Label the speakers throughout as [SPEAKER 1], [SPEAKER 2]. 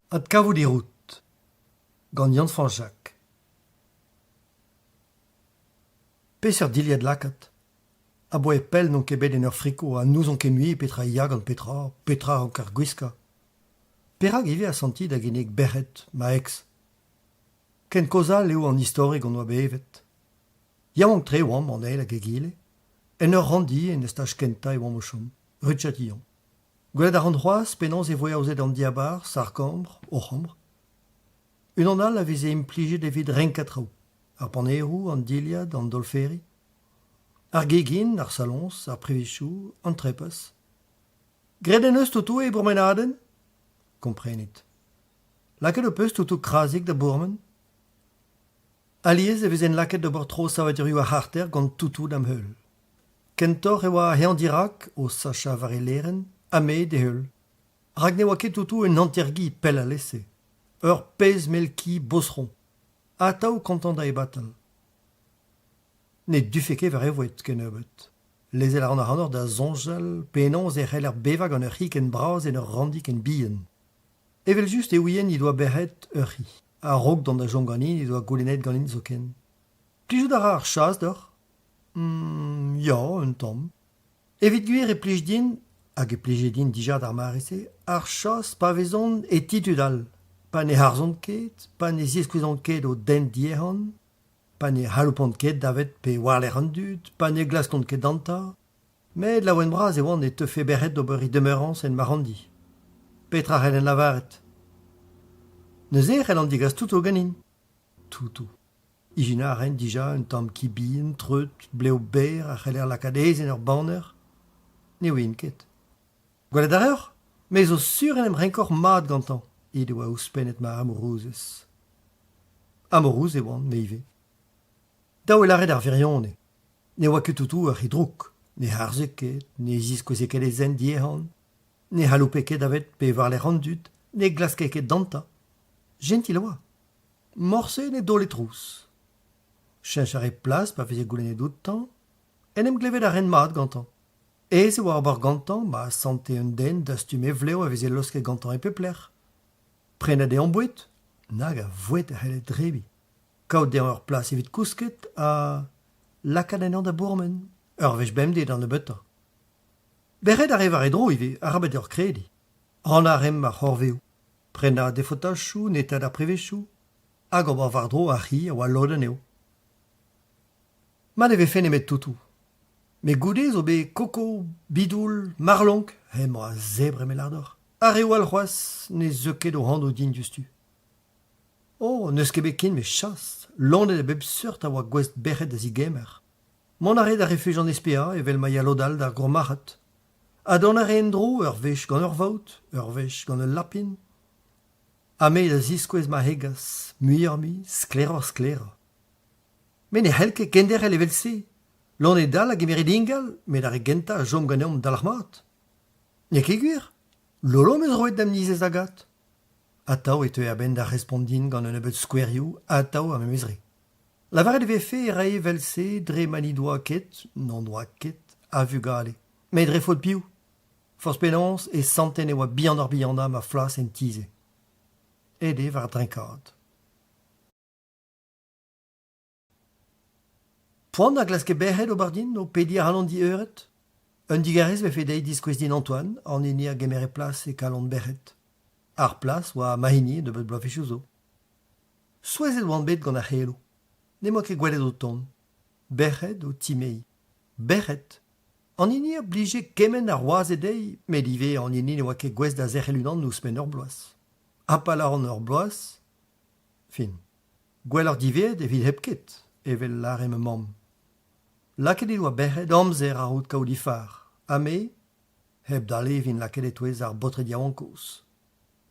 [SPEAKER 1] Ad kavo di rout, gant Yann Franjak. Peseurt diliad lakat. A boe pel non ket bet en ur friko, a nous on ket mui petra ia gant petra an kar gwiska. Perak ive a senti da genek berret, ma ex. Ken koza leo an historik an oa bevet. Yaouank tre oam an eil a gegile, en ur randi en estaj kenta e oam o chom, rutchatian. Gwelet ar an c'hoaz, penans e voe aouzet an diabar, sarkambr, o c'hambr. Un an al a veze implije devid renkatrao, ar panerou, an diliad, an dolferi. Ar gegin, ar salons, ar prevechou, an trepas. Gret en eus toutou e bourmenaden? Komprenit. Laket o peus toutou krasik da bourmen? Aliez e veze en laket de bortro savadirioù a harter gant toutou dam heul. Kentor e oa heandirak o sacha vare leren, ame de heul. Rag ne oa ket toutou un antergi pel a lesse. Ur pez melki bosron. Ataou kontant da e batal. Ne dufeke var evoet ken ebet. Lezel ar an da zonjal, penons e c'hell ar bevag an ur c'hik en braz en ur randik en bihan. Evel just e ouien i doa berret ur c'hi. A rog d'an da jom ganin i doa goulenet ganin zo ken. Plijout a ra ar chas d'or? Ya, un tamm. Evit gwir e plij din, hag e plije din dija d'ar marese, ar chas pa vezon e titudal. Pa ne harzont ket, pa ne ziskouezont ket o den diehan, pa ne haloupont ket davet pe warler an dud, pa ne glaskont ket danta, met la oen braz e oan e teufe berret d'ober i demeurans en marandi. Petra c'hell en lavaret. Neuze c'hell an digas toutou ganin. Toutou. Ijina a ren dija un tamm kibien, treut, bleo ber, a c'hell er lakadez en ur banner. Ne oin ket. Gwelet ar eur? Me zo sur en em renkor mat gantan. Il oa ouspennet ma amourouzez. Amourouz e oan, me ive. Daou e lare d'ar virionne. Ne oa ket toutou ar hidrouk. Ne harze ket, ne ziskouze ket e zen diehan, ne haloupe ket avet pe war an dud, ne glaske ket danta. Gentil oa. Morse ne dole trous. Chenchar e plas pa veze goulenet dout tan, en em glevet ar ren mat gantan. Ez e oa ar bar gantan, ma sante un den dastume vleo a veze loske gantan e pepler. Prenet e an bouet, nag a vouet a c'hell e drebi. Kaout de an ur plas evit kousket a lakad en an da bourmen, ur vech bemdet an e beta. Berret a revar e dro ive, a rabet ur kredi. Ran a rem ar c'horveo. Prena defotajou, netad ar prevechou, hag ober var dro a c'hi a oa loden eo. Ma neve fen emet toutou. Me goude zo be koko, bidoul, marlonk, emañ a zebre me lardor. Ar eo al c'hoaz ne zeuket o hando din justu. Oh, neus ket bet ken me chas, lonet e bep seurt a oa gwest berret da zigemer. Mon a red a refuj an espea evel ma yalodal d'ar gromarat. A don a re en dro ur vech gant ur vaut, ur vech gant ur lapin. A me da ziskouez ma hegas, muiarmi, sklera. Men e helke gender el evel se. Lonet dal a gemeret ingal, met a re genta a jom ganeom dal ar mat. Ne ket gwir? Lolo meus roet dam nizez agat. Ataou e teu ben da respondin gant un ebet skouerioù, ataou a memezre. Lavaret e vefe e rae vel se dre mani doa ket, non doa ket, a vu gale. Met dre faut piou. Force penans e santen e oa bihan ar bihanda ma flas en tize. Ede var drinkad. Poan a glaske berret o bardin o pedi ar halon di euret? Un digarez vefe dei diskouez din Antoine, an eni a gemer e plas e kalon berret. Ar plas oa mahini de bet bloafechou zo. Souez oan bet gant a c'helo. Ne moa ket gwelet o ton. Berret o timei. Berret. An eni a blije kemen ar oaz e dei, met ive an eni ne oa ket gwez da zerc'hel unan nous men ur bloaz. A palar an ur bloaz. Fin. Gwell ar divet evit hep ket, evel lar em mam. Laket e oa berret amzer ar out kaoudifar. A me, hep dale vin laket e touez ar botre diawankos.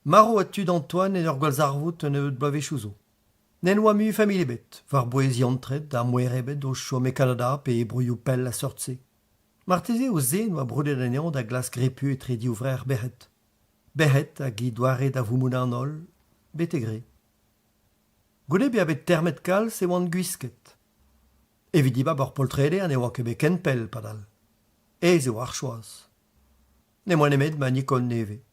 [SPEAKER 1] Maro a tud Antoine en ur gwalzarvout un eut bloavechou zo. Nen oa mu famile bet, var boezi antret da mouer ebet o chom e Kanada pe e brouillou pel a sortse. Marteze o zen oa brudet an da glas grepu e tredi ouvrer berret. Berret a gi doare da voumouna an ol, bet e gre. Goude be a bet termet kal se oan gwisket. Evit iba bor poltrede an e oa ket bet ken pel padal. Ez eo ar choaz. Ne moan emet ma nikol neve.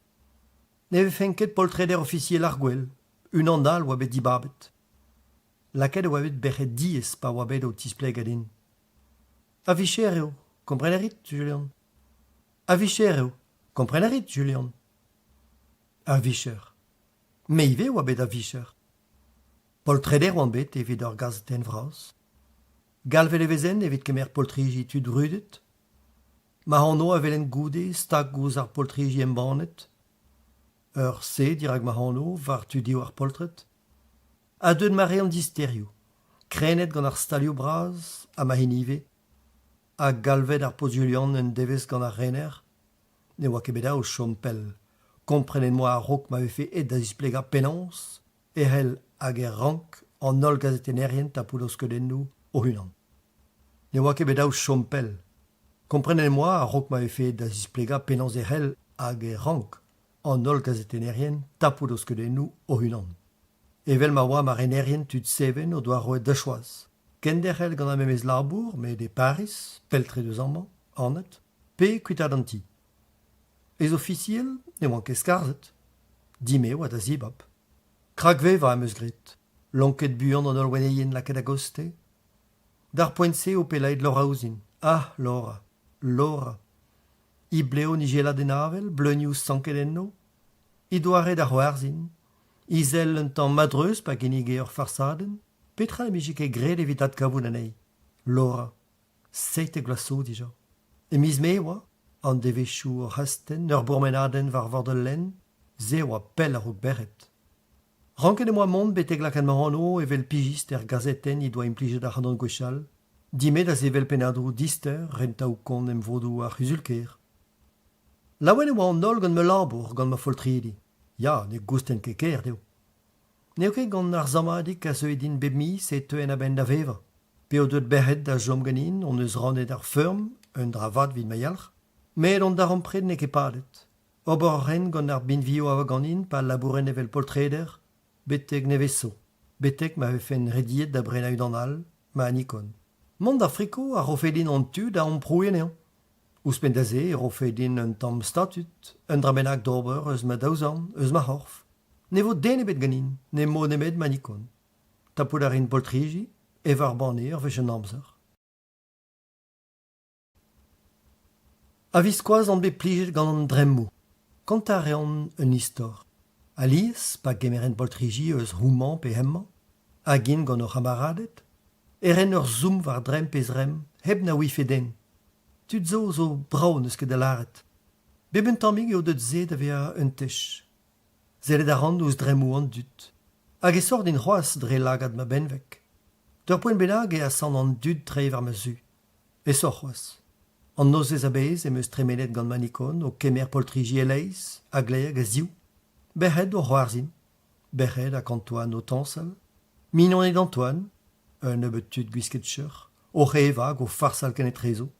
[SPEAKER 1] Neve fenket poltreder officiel arguel, un andal oa bet dibabet. Laket oa bet bechet dies pa oa bet o tispleg adin. A vicher eo, komprenerit, Julian. A vicher eo, komprenerit, Julian. A vicher. Me ive oa bet a vicher. Poltreder oan bet evit ur gazeten vraz. Galvel evezen evit kemer poltriji tud rudet. Ma hanno a velen goude stag gouz ar poltriji embanet. Ur se dirag ma hanno var tudi ar poltret. A deud mare an disterio. Krenet gant ar stalio braz a ma hinive. A galvet ar poz Julian en devez gant ar rener. Ne oa ket bet o chompel. Komprenen-moi a rok m'ave fait et da displega penans. E hel hag er rank an ol gazetenerien tapout oz kedennou o hunan. Ne oa ket bet o chompel. Komprenen-moi a rok m'ave fait da displega penans e hel hag er rank an ol gazetenerien tapout oz kedennou o hunan. Evel ma oa ma renerien tud seven o doa roet da choaz. Kender hel gant a memez labour, me de Paris, peltre deus amman, anet, pe kuitad an ti. Ez officiel, ne oan ket skarzet. Dime oa da zibab. Krakve va am eus grit. Lanket buan an ol weneien laket a goste. Dar poentse o pelaid Laura ouzin. Ah, Laura. Laura. I bleo ni gela den avel, bleunioù sanket enno. I doare da c'hoarzin. I zel un tamm madreus pa genig ur farsaden. Petra emizik e gred evit ad kavoun anei. Laura. Seit e glaso dija. E miz me oa, an devechou ur hasten, ur bourmenaden var vord len, ze oa pel ar ouk beret. Ranket e moa mont betek lakan ma anno evel pigist gazeten i doa implijet ar c'hanon gwechal, dime da zevel penadrou dister renta ou kon em vodou ar c'huzulker. Laouen e oa an ol gant me labour gant ma foltridi. Ya, ne gousten ket ker deo. Ne oa ket gant ar zamadik a zeu edin bep mis e teuen a ben da veva. Pe o deud berret da jom ganin, on eus randet ar feurm, un dravad vid ma yalc'h, met on dar ampred ne ket padet. Obor ren gant ar binvio a ganin pa labouren evel poltreder, betek ne vezo. Betek m'ave fen rediet da brenaud an al, ma anikon. Mont da friko a rofedin an tud a amprouien ean. Ouspen da ze, rofedin un tamm statut, un dramenak d'ober eus ma daouzan, eus ma horf. Ne vo den ebet ganin, ne mo nemet ma anikon. Tapout ar in poltriji, e var banne ur vech un amzer. A viskoaz an bet plijet gant an dremmou. Kantar ean un istor. Alice, pa gemeren poltriji eus rouman pe hemman, hagin gant ur hamaradet, eren ur zoom var drem pez rem, heb na ouife den. Tud zo braun eus ket da laret. Beben tammig eo deud ze da vea un tech. Zelet a ran ouz dremou an dut. Hag e sort din c'hoaz dre lagad ma benvek. D'ur poen benag e a san an dut tre var ma zu. E sort c'hoaz. An nozez a bez em eus tremenet gant manikon o kemer poltriji eleiz, a gleag a ziou. Berret o c'hoarzin. Berret ak Antoine o tansal. Minon ed Antoine, un nebeut tud gwisket chur, o c'hevag o farsal kanet rezo.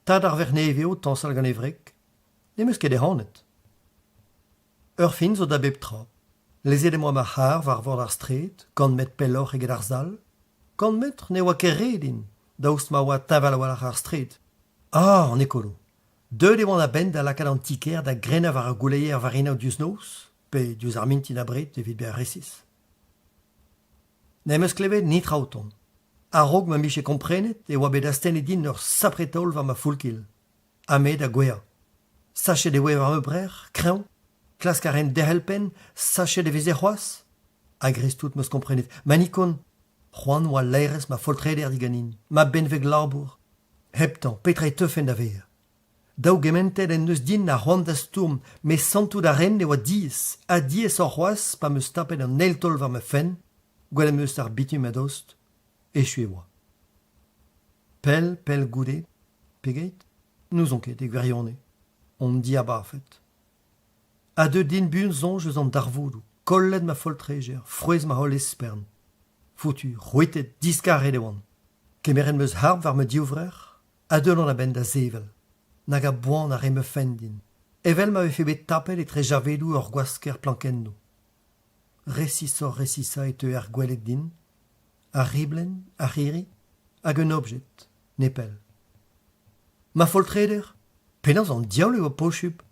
[SPEAKER 1] Tad ar verneve o tansal gant evrek. Ne meus ket e hanet. Ur fin zo da bep tra. Lezet e moa ma har var vord ar stret, gant met pelloc'h eget ar zal. Gant metr ne oa ket redin, daoust ma oa taval a walac'h ar stret. Ah, an ekolo. Deud e oan a bend da lakad an tiker da grena var ar gouleier varina o dius nous, pe dius ar mintin abret evit be ar resis. Ne meus klevet ni traoton. A rog ma miche komprenet e oa bet asten edin ur sapretol var ma foulkil. Ame da gwea. Sachet e oe var me brer, kreon. Klask a ren derhelpen, sachet e veze c'hoaz. Agrez tout meus komprenet. Manikon, c'hoan oa leirez ma foltreder diganin, ma benveg labour. Heptan, petra e teufen da ver. Daou gementet en neus din na c'hoan da stourm, me santou da ren e oa diez. A diez ar c'hoaz pa meus tapet an eltol var me fen, gwell meus ar bitum adost, echu e oa. Pel goude, pegeit, nous on ket e gwerionne. On di a bafet. A deud din bun zonj eus an darvoudou, kollet ma foltreger, frouez ma hol espern. Foutu, rouetet, diskaret e oan. Kemeren meus harb var me diouvrer, a deud an a ben da zevel. Nag a boan a re me fendin. Evel m'ave fe bet tapel etre javedou ur gwasker plankenno. Resisa et ur gwellet din, a riblen, a riri, hag un objet, nepel. Ma foltreder, penaz an diaoul eo pochup,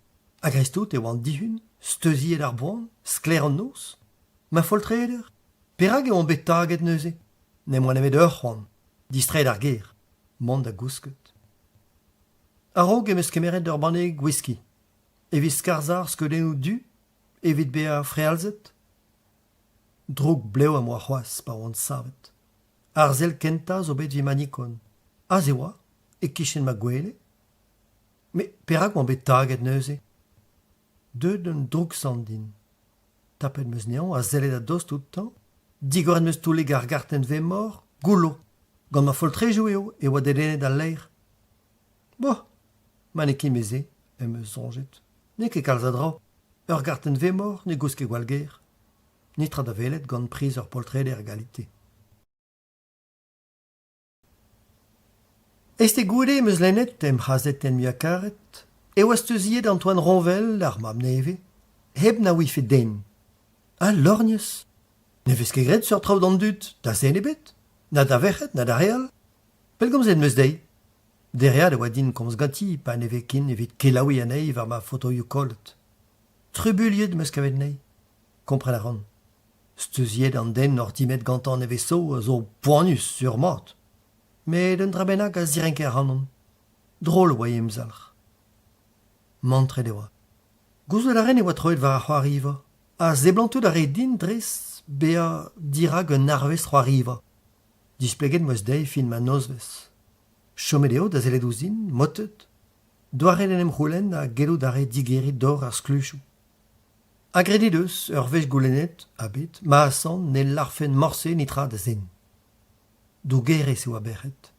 [SPEAKER 1] agrez tout e oan dihun, steuziet ar boan, skler an nos, ma foltreder, perak eo an bet taget neuze, ne moan emet ur c'hoant, distret ar ger, mont da gousket. A-raok emeus kemeret ur baneg whisky, evit skarzar skeudennoù du, evit bezañ frealzet. Droug bleo am oa c'hoaz pa oant savet. Ar zel kenta zo bet vi manikon. A ze oa, e kichen ma gwele. Me perak oan bet taget neuze. Deud un droug sandin. Tapet meus neon a zelet a dost tout-tan. Digoret meus touleg ar garten ve mor, goulo. Gant ma foltrejoù eo, e oa dedennet al leir. Bo, ma ne kin meze, em eus sonjet. Ne ket kalz a dra. Ur garten ve mor, ne gous ket gwall ger. Nitra da velet gant priz ur poltreder galite. Este goude meus lennet em c'hazet en miakaret, e oa steuziet Antoine Ronvel ar mam neve, heb na ouife den. A lorgnes. Ne vez ket gret sur traoù d'an dut, da zen ebet, na da vechet, na da real. Pellgomz en meus dei. Derriad e oa din komz ganti, pa neve kin evit kelaoui anei war ma fotoioù kollet. Trubuliet meus kavet nei. Kompren a ran. Steuziet an den nor dimet gantan neve so zo poanus sur mort. Me d'un drabennak a zirenke ar hanon. Drôle oa emzalc'h. Mantre de oa. Gouzout a ren e oa troet war a c'hoariva. A zeblantout a re din dres bea dirag un arvez c'hoariva. Displeget moez dei fin ma nozvez. Chomet eo da zelet ouzin, motet. Doare en em c'houlenn a gelou da re digerit dor ar skluchou. Agredit eus, ur vech goulennet, abet, ma asan ne larfen morse nitra da zen. Dougerez eo a berret.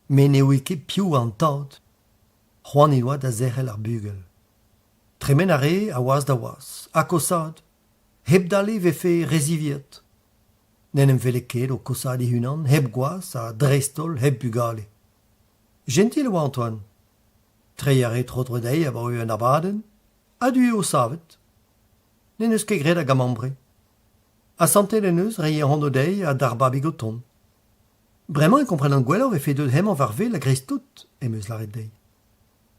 [SPEAKER 1] Me ne oe ket piou an taot. C'hoant e oa da zerc'hel ar bugel. Tremen a re a oaz da oaz, a kosad. Heb dale vefe reziviet. Nen em vele ket o kosad e hunan, heb goaz a drestol, heb bugale. Gentil oa Antoine. Treiare trotredei a breu an abaden, a du o savet. Nen eus ket gret a gamambre. A santel en eus reie an dei a darba bigoton. Bremañ e kompren an gwellor vefe deud hemañ war ve la gris tout, em eus laret dei.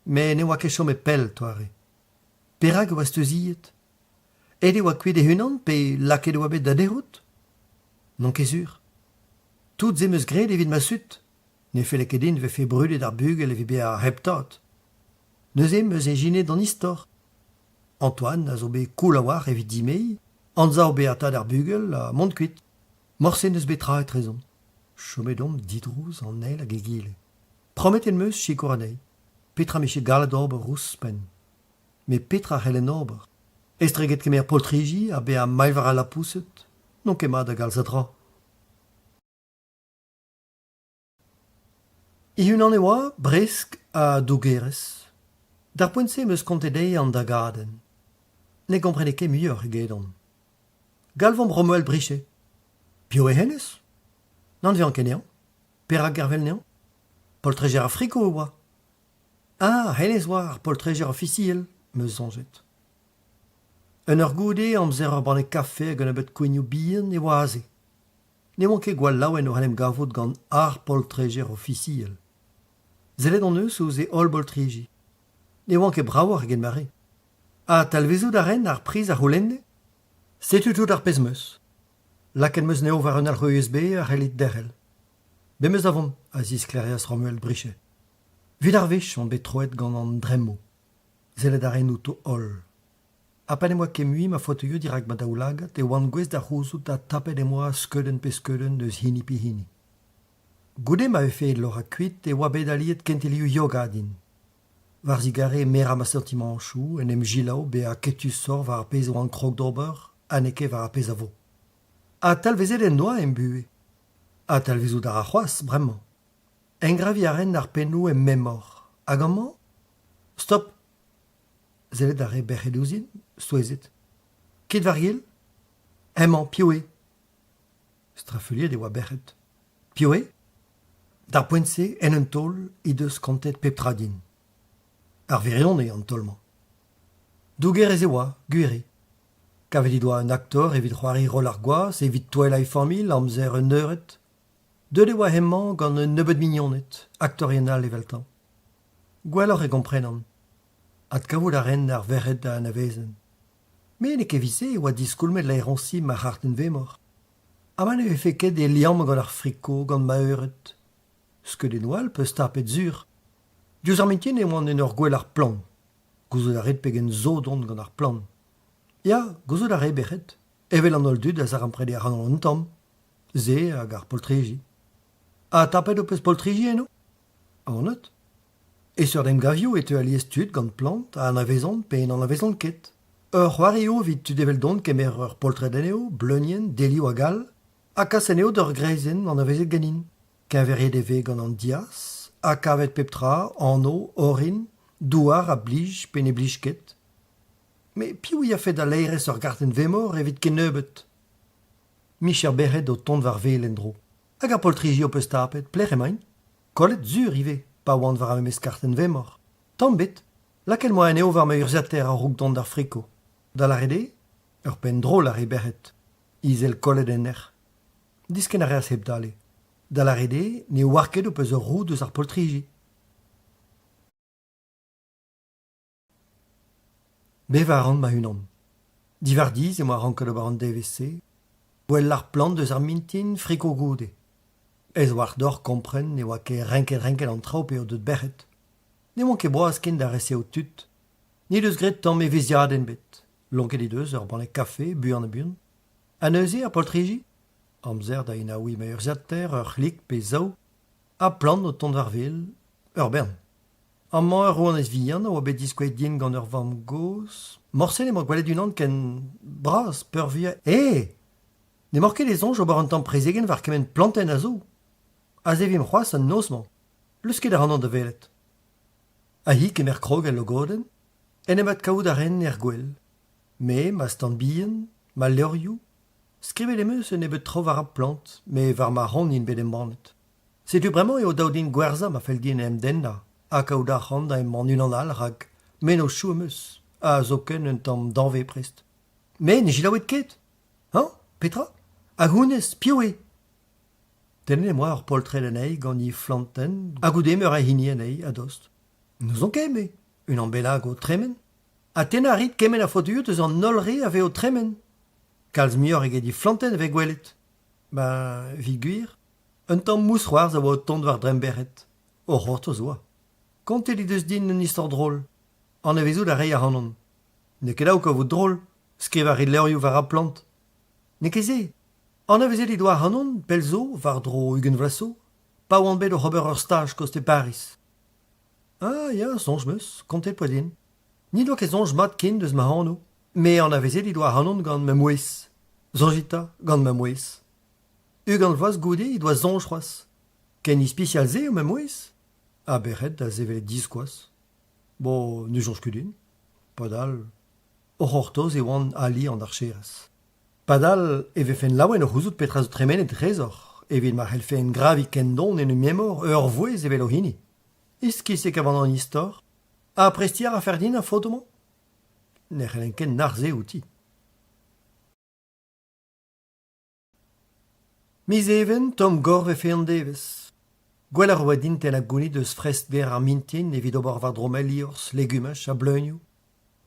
[SPEAKER 1] Me ne oa ket chom e pell, toare. Perak oa steuziet. Ed e oa kuit e hunan, pe laket oa bet da derout. Non ket sur. Tout ze meus gret evit ma sut. Ne fele ket din vefe brudet ar bugel evit be a heptat. Neus meus e jine d'an istor. Antoine a zo be koul a war evit dimei, anza o beata d'ar bugel a mont kuit. Morse neus betra et rezon. Chomet dom didrouz an eil a gegile. Promet en meus chikour anei. Petra meche galad ober rous pen. Me petra c'hellen ober. Estreget kemer poltriji a be a mailvar a la pousset. Non kemad a galz a dra. I hunan e oa bresk a dougerez. Dar poent-se meus kontedei an da gaden. Ne komprene ket muioc'h egedon. Galvom Romuald Brichet. Pio e hennez? N'an vian ket nean? Perak garvel nean? Poltreger a friko oa. Ah, hennez oa ar poltreger officiel, meus sonjet. Un ur goude amzer ur banne kafe gant a bet kouignoù bihan e oa aze. Ne oan ket gwall laouen o hanem gavout gant ar poltreger officiel. Zelet an eus ouz e ol boltriji. Ne oan ket braouar gen mare. A talvezout a ren ar priz ar c'houlenne? Setu tout ar pez meus. Laket meus neo war un al USB ar c'hellit derrel. Be meus avon, a zis klerias Romuald Brichet. Vid ar vech on bet troet gant an dremmo. Zelet a ren out o ol. Apan e moa ket mui ma fotoio dirak badaoulagat e oan gwez da c'houzout a tapet e moa skeudenn pe skeudenn deus hini pi hini. Goude ma vefe lor a kuit e oa bet aliet kentelioù yoga din. Var zigare mera ma sentiman chou en em jilao be a ketus sor var a pez o an krog d'ober aneke var a pez a vo. A talvezet en noa em bue. A talvezout ar a c'hoaz, bremañ. Engravi a ren ar pennou em memor. Hag an man? Stop! Zelet a re berc'het ouzin, stouezet. Ket var gil? Emman, pioe. Strafeliet e oa berc'het. Pioe? Dar poent-se en un tol i deus kantet pep din. Ar virion e an tolman. Dougerez e oa, guere. Kavet i doa un aktor evit c'hoari rol ar goaz evit Twilight Family amzer un euret. Deud e oa hemman gant un nebeud mignonet, aktorienal eveltan. Gwelloc'h e komprenan. Ad kavout a ren ar verret da anavezen. Mais ne ket vise oa diskoulmet l'aeronsi ma c'hartenn vemor. Ha ne vefe ket e liam gant ar friko gant ma euret. Sket en oal peus tapet zur. Diouz ar mitien e oan en ur gwell ar plan. Gouzout a red pegen zo dont gant ar plan. Ya, gouzout a re bec'het. Evel an ol dud a zar amprede ar an tamm. Ze hag ar poltriji. A tapet o peus poltriji eno? An not. E sur dem gavio e teu alies tud gant plant a an avezon pe en an avezon ket. Ur c'hoario vid tud evel dont kemer ur poltredeneo, bleunien, delio a gal, a kaseneo d'ur greizen an avezet ganin. Kenveriet eve gant an dias, a kavet peptra, anno, orin, douar a blij pe ne blij ket. Me piou a fet a leirez ur garten vemor evit ket neubet. Micher berret o tont war vel en dro. Hag ar poltriji o peus tapet, plec'h emaint. Kollet zur ive, pa oant war am eus garten vemor. Tamm bet, lakel moa eneo war me urzater a rouk dont d'ar friko. Da la rede, ur pen drôle a re berret. Izel kollet en er. Disken a reas heb dale. Da la rede, ne oar ket o peus ur roud eus ar poltriji. Bevar an ma unan. Divardiz e moa ranket o bar an DVC, gwell ar plant eus ar mintin friko goude. Ez war d'or kompren ne oa ket renket an traoù eo deut berret. Ne oan ket boaz ken da rese o tut. Ni deus gret tamm e veziadenn bet. Lonket e deus ur banne kafe, buan a buan. An neuze ar poltriji? Amzer da ina oui me urzater, ur c'hlik pe zao, a plant o tont war vel, ur bern. Amman ur roan ez vihan oa bet diskouet din gant ur vamm gos. Morsel e mo gwelet unan ken bras, peur via. Ne morket les onj o bar an tamm prezegen war kemen planten a zo. A zevim c'hoaz an nozman. Lusket ar an da velet. A hi kemer krogel o goden, en emat kaout a ren gwell. Me, ma stand bihan, ma leurioù, skrivet emeus en ebet tro war a plant, me war ma ran in bet embanet. Setu bremañ eo daou din gwerza ma fel din em denna, a kaout a ran da emman unan al rag, men o chou emeus, a zo ken un tamm danve prest. Me, ne jilaouet ket? Han, Petra? A gounez, pioe? Tenen e moa ur poltred en ei gant ni flanten, a goude meur a hini en ei a dost. Nous on ket un an belag o tremen. A tena rit kemen a fotuut eus an nolre a ve o tremen. Kalz mior eget di flanten ve gwelet. Ba, vi gwir, un tamm mous c'hoarz a oa o tont war drem berret. O c'hort o zoa. Kontet i deus din un istor drôle. An e vezout a rei a hanon. Ne ket aouk a vout drôle, skriv a rit leurioù war a plant. Ne keze, an a vezet i doa hanon, pel zo, war dro ugen vlaso, pa oan bet o c'hober ur staj kost e Paris. Ah, ya, sonj meus, kontet poedin. Ni doa ket sonj mat ken deus ma hano, me an a vezet i doa hanon gant ma mouez. Zonjita gant ma mouez. Ugan vloaz goude i doa zonj c'hoaz. Ken i spesial ze o ma mouez? A berret da zevelet diskoaz. Bo, nu jonj kudin. Padal, o c'hortoz e oan ali an ar cherez. Padal eve fen laouen o c'houzout petra zo tremen e trezor, evit ma c'hell fen gravi ken don en un memor ur vouez evel o hini. Iski se kavan an istor, a prestiar a fer din a fotoman? Ne c'hellen ken narze outi. Miz even, tom gor ve fe an devez. Gwell ar oa dinten a gounit eus frest ber ar mintin evit ober war dromel iors, legumaj a bleunioù.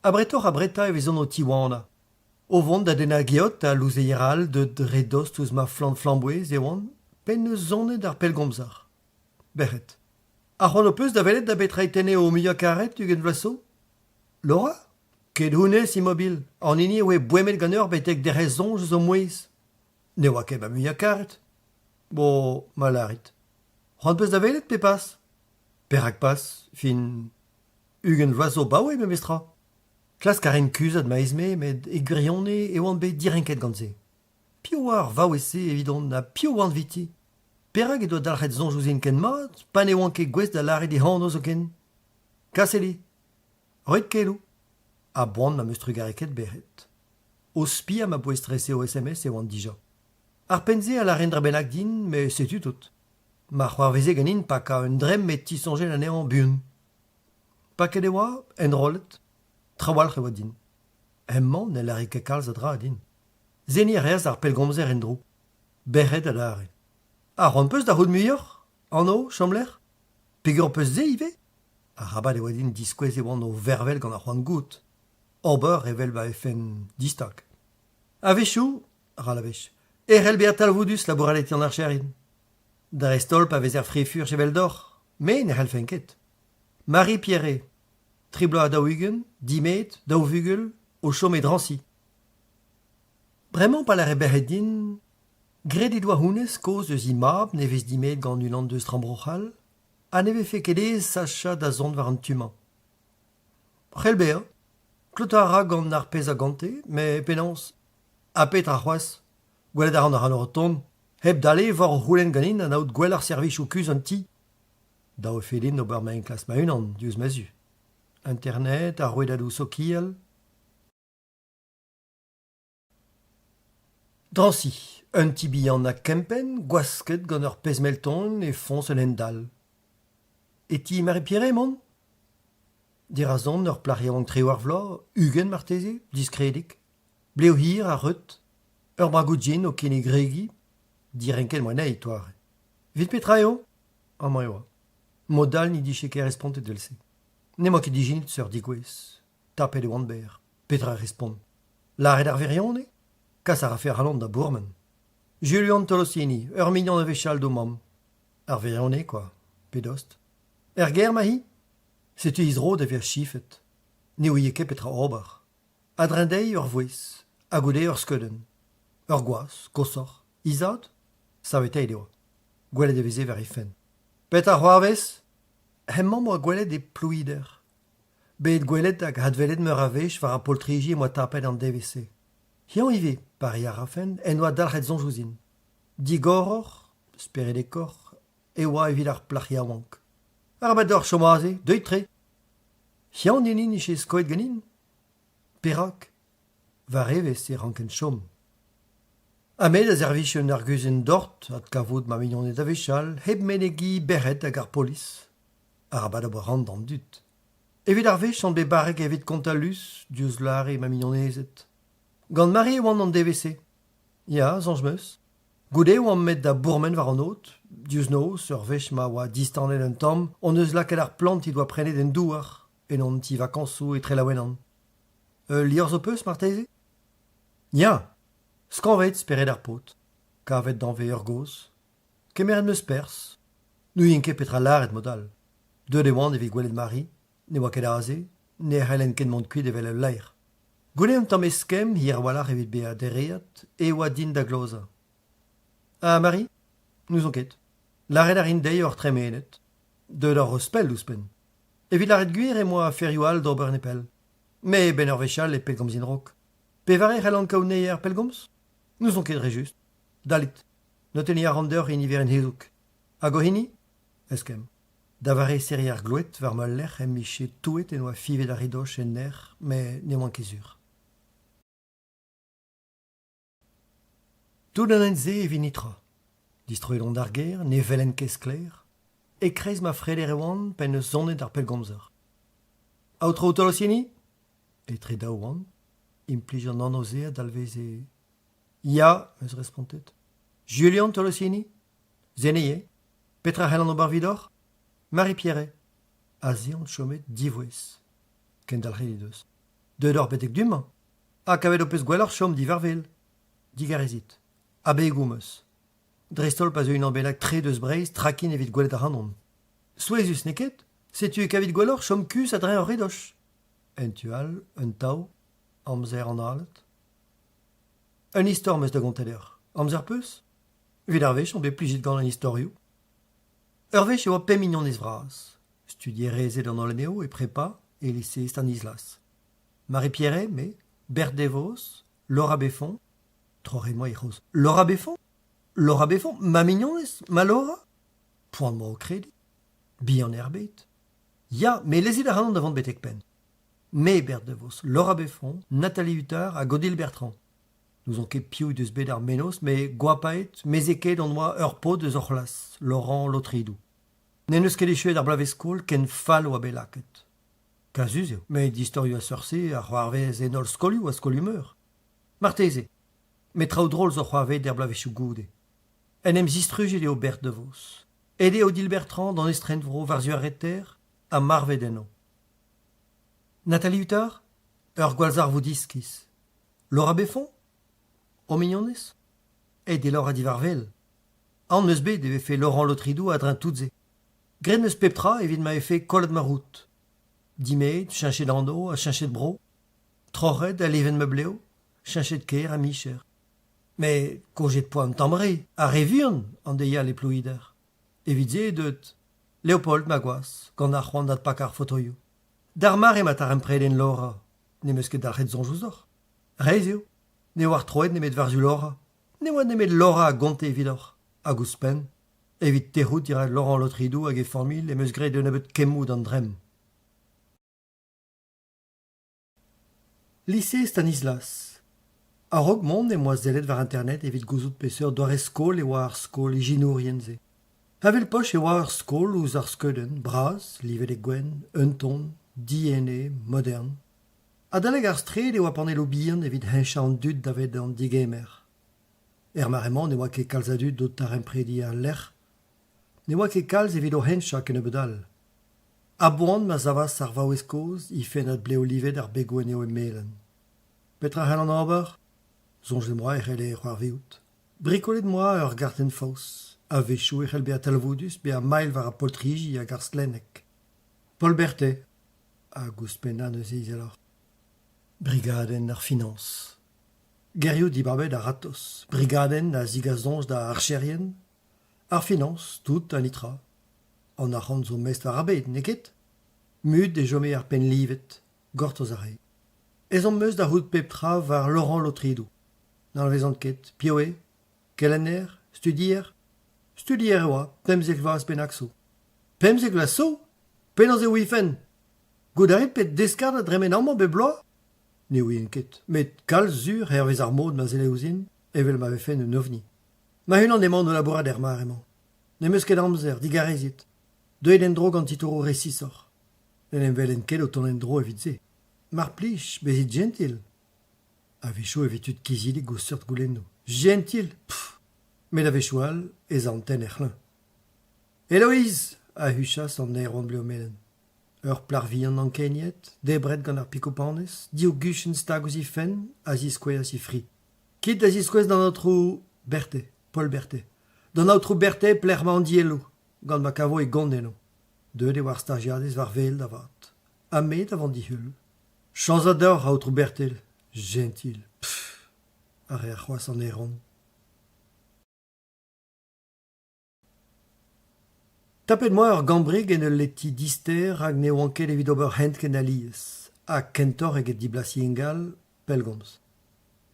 [SPEAKER 1] A bretor a breta e vezon o tiwana. O vont da den a geot a louzeiral de redost ouz ma flambouez e oan, pen eus zonet ar pelgomzar. Berret. A c'hoant o peus da velet da betra etene o muiañ karet ugen vlaso? Laura? Ket hounez imobil, an hini oe bouemet gant ur betek derez zonj zo mouez. Ne oa ket ba muiañ karet. Bo, malarit. C'hoant peus da velet pe pas? Perak pas, fin... Ugen vlaso baoe me mestra. Klas karen kuzat ma ezme, met e gwirionne e oan bet direnket gant ze. Pio war vaouese evidon na pio oan viti. Perak e doa dalc'het zonj ouzin ken mat, pa ne oan ket gwez da lare di hano zo ken. Kaseli. Roet kelou. A boan ma meus trugareket berret. O spi a ma poe stresse o SMS e oan dija. Ar penze a la rendre benak din, me setu tout. Ma c'hoar veze ganin pa ka un drem met ti sonje la ne an bun. Pa ket e oa, en rollet, trawalc'h e oa din. Emman ne lare ket kalz a dra din. Zeni reaz ar pelgomzer en drou. Berret a dare. A c'hoant peus da c'hout muioc'h? Anno, chambler? Pegur peus ze ive? A rabat e oa din diskouez e oan o vervel gant ar c'hoant gout. Ober revel va efen distak. Avechou, ralavech, Beat talvudus laboralet en archerin. Da stolp avait frifur chevel d'or, mais ne helfenket. Marie Pierret, triblo a daougen, dimet, daouvugel, au chaume et drancy. Vraiment pas la reberedin, gredi doa hunes cause de zimab, neves dimet gant unan de strambrochal, a neve fekede sacha da zond var an tuman. Relbea, klotara gant nar pez a gante, mais penans, a pet a c'hoaz, gwelet ar an ar ton, heb dale vor roulen ganin an aout gwell ar servich ou kuz an ti. Da o fedin ober ma en klas ma unan, dius mazu. Internet, ar rouedadou sokiel. Drancy, un tibian a kempen, gwasket gant ur pezmelton e fons un endal. Et ti Marie-Pierre, mon? Dirazon ur plariant tre war vla, ugen marteze, discredik. Bleo hir a reut, ur bragoudjin o kene gregi, direnkel moanei toare. Vit petraio? An moeoa. Modal ni diche ket responte delse. Ne mo ket diginit sur digwez. Tapet e oanber. Petra respond. La red ar verione? Kas ar afer halon da bourmen. Julian Tolosini, ur mignon a vechal do mam. Ar verione, quoi. Pedost. Er ger mahi? Setu izro da ver chifet. Ne oie ket petra ober. Adrendei ur vouez. Agoude ur skeuden. Ur gwaz, kosor. Izad? Savet eideo. Gwelet e veze ver ifen. Petra c'hoarvez? Hemman moa gwelet e plouider. Bet gwelet hag hadvelet meur a vech var a poltriji moa tapet an DVC. Hian ive, pari ar afen, en oa dalc'het zonjouzin. Digoror, speret e kor, e oa evit ar plachia wank. Ar bat d'or chomaze, deuit tre. Hian enin ishe skoet ganin? Perak, va revez e ranken chom. Amet a zervich un arguzen dort, at kavout ma mignonet a vechal, heb menegi beret hag ar polis. Ar bat a boa rand an dut. Evit ar vech an be barek evit kontalus, dius lare ma mignonezet. Gant Marie oan an DVC. Ya, zanj meus. Goude oan met da bourmen war an ot, dius no, sur vech ma oa distanel un tamm, on eus laket ar plant i doa prenet en douar, en on ti vakansou e tre laouenan. Lior zo peus, marteze? Ya, skanvet speret ar pot, kavet danve ur goz, kemeret meus pers, nou yen ket petra laret modal. Deud e oan evit gwelet Marie, ne oa ket aze, ne helen ket mont kuit evel ul lair. Goude un tamm eskem hir walar evit bea derreat e oa din da gloza. Ah, Marie, nous on ket. Laret ar indei ur tremenet. Deud ar ospel ouspen. Evit laret gwir e moa ferioal d'ober nepel. Me ben ur vechal e pelgomz in rok. Pe vare c'hallan kaounei ar pelgomz? Nous on ket re just. Dalit. Noteni ar randeur in iver en hezouk. Hag o hini? Eskem. Da vare seri ar glouet var ma lec'h em miche touet en oa fivet ar ridoch en ner, me ne oan kezur. Tout an enze e vinitra. Distroelon d'ar ger, ne velen kez kler, e kreiz ma freder e oan pen eus zonet ar pelgomzer. Aoutro tolosieni? E tre da oan, implij an anoze a dalvez e... Ya, eus respontet. Julian tolosieni? Zeneye? Petra helan o barvidor? Marie-Pierre? Aze an chomet divouez. Ken dalc'het eus. Deud ur betek dumañ. Ha kavet o peus gwell ar chom di varvel. Digarezit. Abe goumeus. Drestol pas un ambelak tre deus breiz, trakin evit gwelet ar hanon. Souezus neket, setu e kavit gwellor chom kus a dre ur redoch. En tual, un tau, amzer an alet. Un istor meus da gonteler. Amzer peus? Vid ar vech, on be plijit gant an istorioù. Ur vech eo a pe mignon ez vras. Studierezet an oleneo e prepa e lise Stanislas. Marie-Pierre, me, Bert Devos, Laura Beffon, Trore moi e c'hoz. Laura Beffon? Laura Beffon? Ma mignonez? Ma Laura? Poan mo o kredi. Bi an erbet. Ya, me lezit ar hanon davant betek pen. Me Bert Devos, Laura Beffon, Nathalie Huttard a Godil Bertrand. Nous on ket piou deus bet ar menos, me gwapaet, mezeket an oa ur pot deus orlas, Laurent Lotridou. Ne neus ket echuet ar blavezkoul ken fall oa belaket. Kazuz eo, me distorio a seurse ar c'hoarvez enol skolioù a skoliumeur. Marteze, me traoù drol zo c'hoarvet der blavezhioù goude. En em zistrugel eo Bert Devos. Ede Odile Bertrand dans estrenvro var zu ar reter a marvet eno. Nathalie Huttard? gwalzar voudiskis. Laura befon? O mignonnes? Et dès lors à divarvel. An neus bet devait fait Laurent Lotridou à drin toutze. Gren neus peptra evit m'avait fait kollet ma route. Dimet, chinchet d'ando, à chinchet de bro. Trored à leven meubleo, chinchet de keir à micher. Mais, kojet de poam tambré, à révion, en deia les plouider. Evitze deut. Léopold magoas, gant ar c'hoant dat pakar photoyou. Dar mare mat ar empreden Laura, ne meus ket ar red zonjouzor. Reizio, ne war troed nemet varzu Laura. Ne oa nemet Laura a gonte evidor. A gouspen, evit terout dira Laurent Lotridou hag e formil e meus gret de nebet kemmoù d'an drem. Lycée Stanislas. A rog mont e moaz zelet var internet evit gouzout peseur doar e skol e oa ar skol e jinourienze. Havel poch e oa ar skol ouz ar skeudenn, braz, livet e gwen, un ton, diene, modern. Adaleg ar stred e oa panel o bihan evit henchant dud davet an digemer. Marement ne oa ket kalz a dud dot ar empredi ar lec'h. Ne oa ket kalz evit o henchak en e bedal. A boan ma zavas ar vaoueskoz, i fenat ble olivet ar begoen eo e melen. Petra hel an ober? Zonj de moa e c'hell e c'hoar viout. Bricolet de moa ur garten fos. A vechou e c'hell be a talvoudus, be a mail var a poltriji hag ar slenek. Paul Berthet. A gouspenna neus eiz alor. Brigaden ar finance. Gerioù dibabet ar atos. Brigaden a zigazonj da archerien. Ar finance, tout an litra. An arc'hant zo mest war abet, neket? Mud e jome ar pen livet, gort o zare. Ez an meus da rout peptra var Laurent Lotridou. Nan vezant ket, pioe, kelenner, studier. Studier oa, pemzek vaz ben akso. Pemzek la so? Pen an ze ouifen. Goudaret pet deskard a dremen amman be bloa? Ne oe enket, met kalz zur hervez ar mod ma zele ouzin, evel m'ave fen un ovni. Ma hun an emañ no labourad er maremañ. Ne meus ket amzer, digarezit. Deuet en dro gant titouro resisor. En vel en ket o ton en dro evit ze. Mar plij, bezit gentil. A vechou evit ut kizidik go seurt goulenno. Gentil, pff. Met a vechou al, ez an ten er c'hlin. Héloïse, a huchas an eiron bleo melen. Ur plarvian an kenyet, debret gant ar pikopanez, dio guchen stag ouz fen, a ziskouez i fri. Kit a ziskouez dan autrou Berthet, Paul Berthet. Dan autrou Berthet plerma an dielo, gant ma kavo e gondeno. Deud e war stagiadez var vel da vat. A met avant dihul. Chanzador a autrou Berthet, gentil, pff, a re ar c'hoaz an eiron. Tapet moi ur gambrig en ul leti dister hag ne oan ket evit ober hent ken aliez. A kentor eget diblasi engal, pelgomz.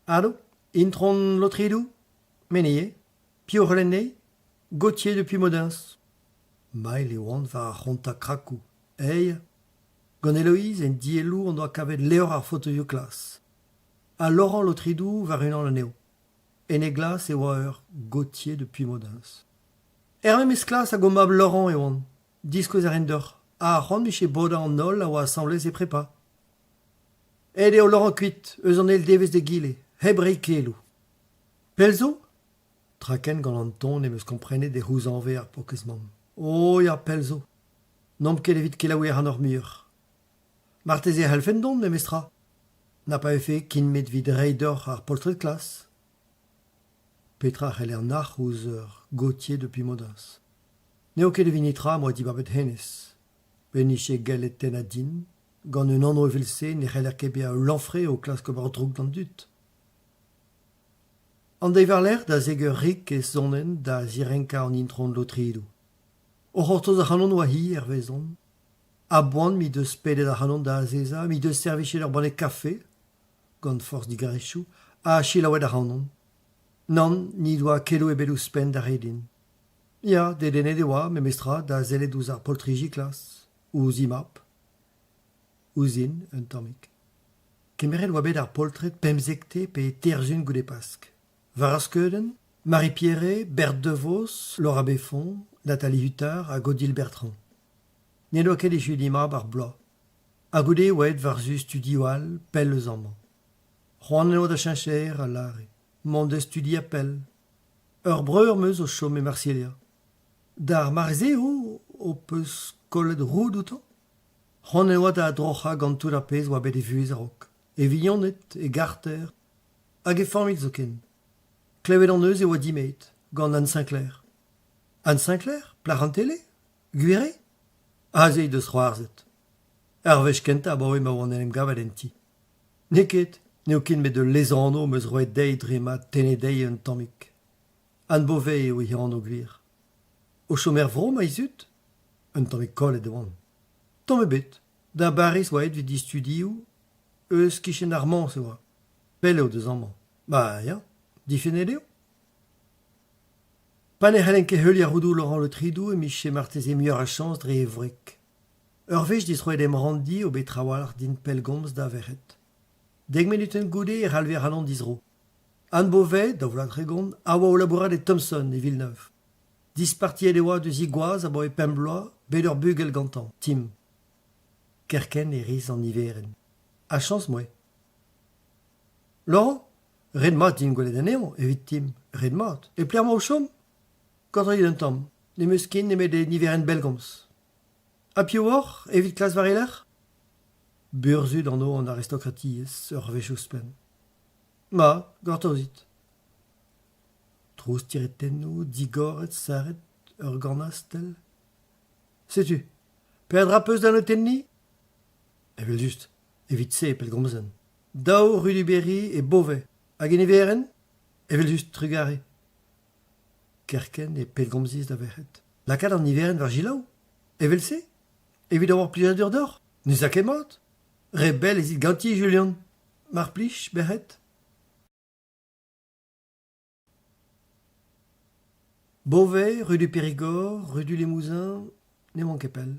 [SPEAKER 1] Ado, intron Lotridou? Meneye? Pio relennei? Gauthier depuis Modens. Mail e oan va ar c'honta krakou. Eia. Gant Héloïse en dielou an doa kavet levr ar fotoyo klas. A Laurent Lotridou var unan aneo. En e glas e oa ur Gauthier depuis Modens. Mes klas a gomab Laurent e oan. Diskoz ar endor. A c'hoant miche boda an nol a oa assemblez e prepa. Ed eo Laurent kuit, eus an el devez de gile. Hebrei kelou. Pelzo? Traken gant an ton e meus komprene de c'houz anve ar pokezman. O ya pelzo. Nomp ket evit kelaouer an ur mur. Martez e helfendon, me mestra. Na pa efe kin met vid reidor ar poltret klas. Petra c'hell er nach ouz ur Gauthier depuis Modens. Neo ket vinitra moa dibabet hennes. Beniche gellet ten a din, gant un anno evelse ne c'hell er kebe a lanfre o klas kobar droug d'an dut. An deiz war l'er da zeg ur rik e zonen da zirenka an intron Lotridou. O c'hortoz a c'hanon oa hi er vezon. A boan mi deus pedet a c'hanon da azeza, mi deus servichet ur banne kafe, gant force digarechou, a chilaouet a c'hanon. Nan, ni doa kelo e belou spen da redin. Ya, de denet e oa, me mestra, da zelet ouz ar poltriji klas, ouz imap. Ouzin, un tammik. Kemerel oa bet ar poltret pemzekte pe terzun goude pask. Var ar skeuden, Marie-Pierre, Berthe de Vos, Laura Beffon, Nathalie Huttard a Godil Bertrand. Ne doa ket e chud imap ar bloa. A goude oet var zu studioal, pel eus amman. C'hoant eno da chincher a lare. Mont de studi appel. Ur breur meus o chom e Marsilia. Dar marze o peus kollet roud outan? C'hoant eno da drocha gant tout ar pez oa bet e vuez a rok. e vignonnet, e garter, hag e famil zo ken. Klevet an eus e oa dimet, gant Anne Sinclair. Anne Sinclair, plar an tele? Gwere? Azei deus c'hoarzet. Ar vech kenta ba oe ma oan en em gavat en ti. Neket, neo kin met de lezano meus roet dei drema tenedei un tammik. An bovei eo e hiran o gwir. O chomer vro ma izut? Un tammik kollet e oan. Tamm bet, da baris oa et vid di studioù, eus kichen armand se oa. Pel eo deus amman. Ba, ya, difened eo? Pan e c'hallen ket heul yaroudou Laurent le Tridou e miche martez e muioc'h a chans dre e vrek. Ur vech dis roet em randi o bet trawalc'h din pellgomz da verret. 10 minuten goude e c'halver halant dizro. An bovet, da voulat regond, a oa o labourat e Thomson e Villeneuve. Dispartiet e oa deus igouaz a bo e pembloa, bet ur bugel gantan, Tim. Kerken e riz an iveren. A chans moe. Laurent, red mat din gwelet aneon, evit Tim. Red mat. E pler ma o chom? Kadri d'un tamm. Ne meus kin ne met e niveren belgomz. A piv or, evit klas vareler? Burzud an o an aristokratiez, ur vechous pen. Ma, gortozit. Trouz tiretenno, digoret, saret, ur ganaz tel. Setu, pe a drapeus d'an o tenni? Evel just, evit se pellgomzen. Dao, Ruduberry e Beauvais. Hag en everen? Evel just trugare. Kerken e pellgomziz da verret. Lakad an iveren var gilaou? Evel se? Evit a war plijadur d'or? Neus a ket mat? Rebel ezit ganti, Julian. Mar plij, berret? Beauvais, rue du Périgord, rue du Limousin, ne manquez pel.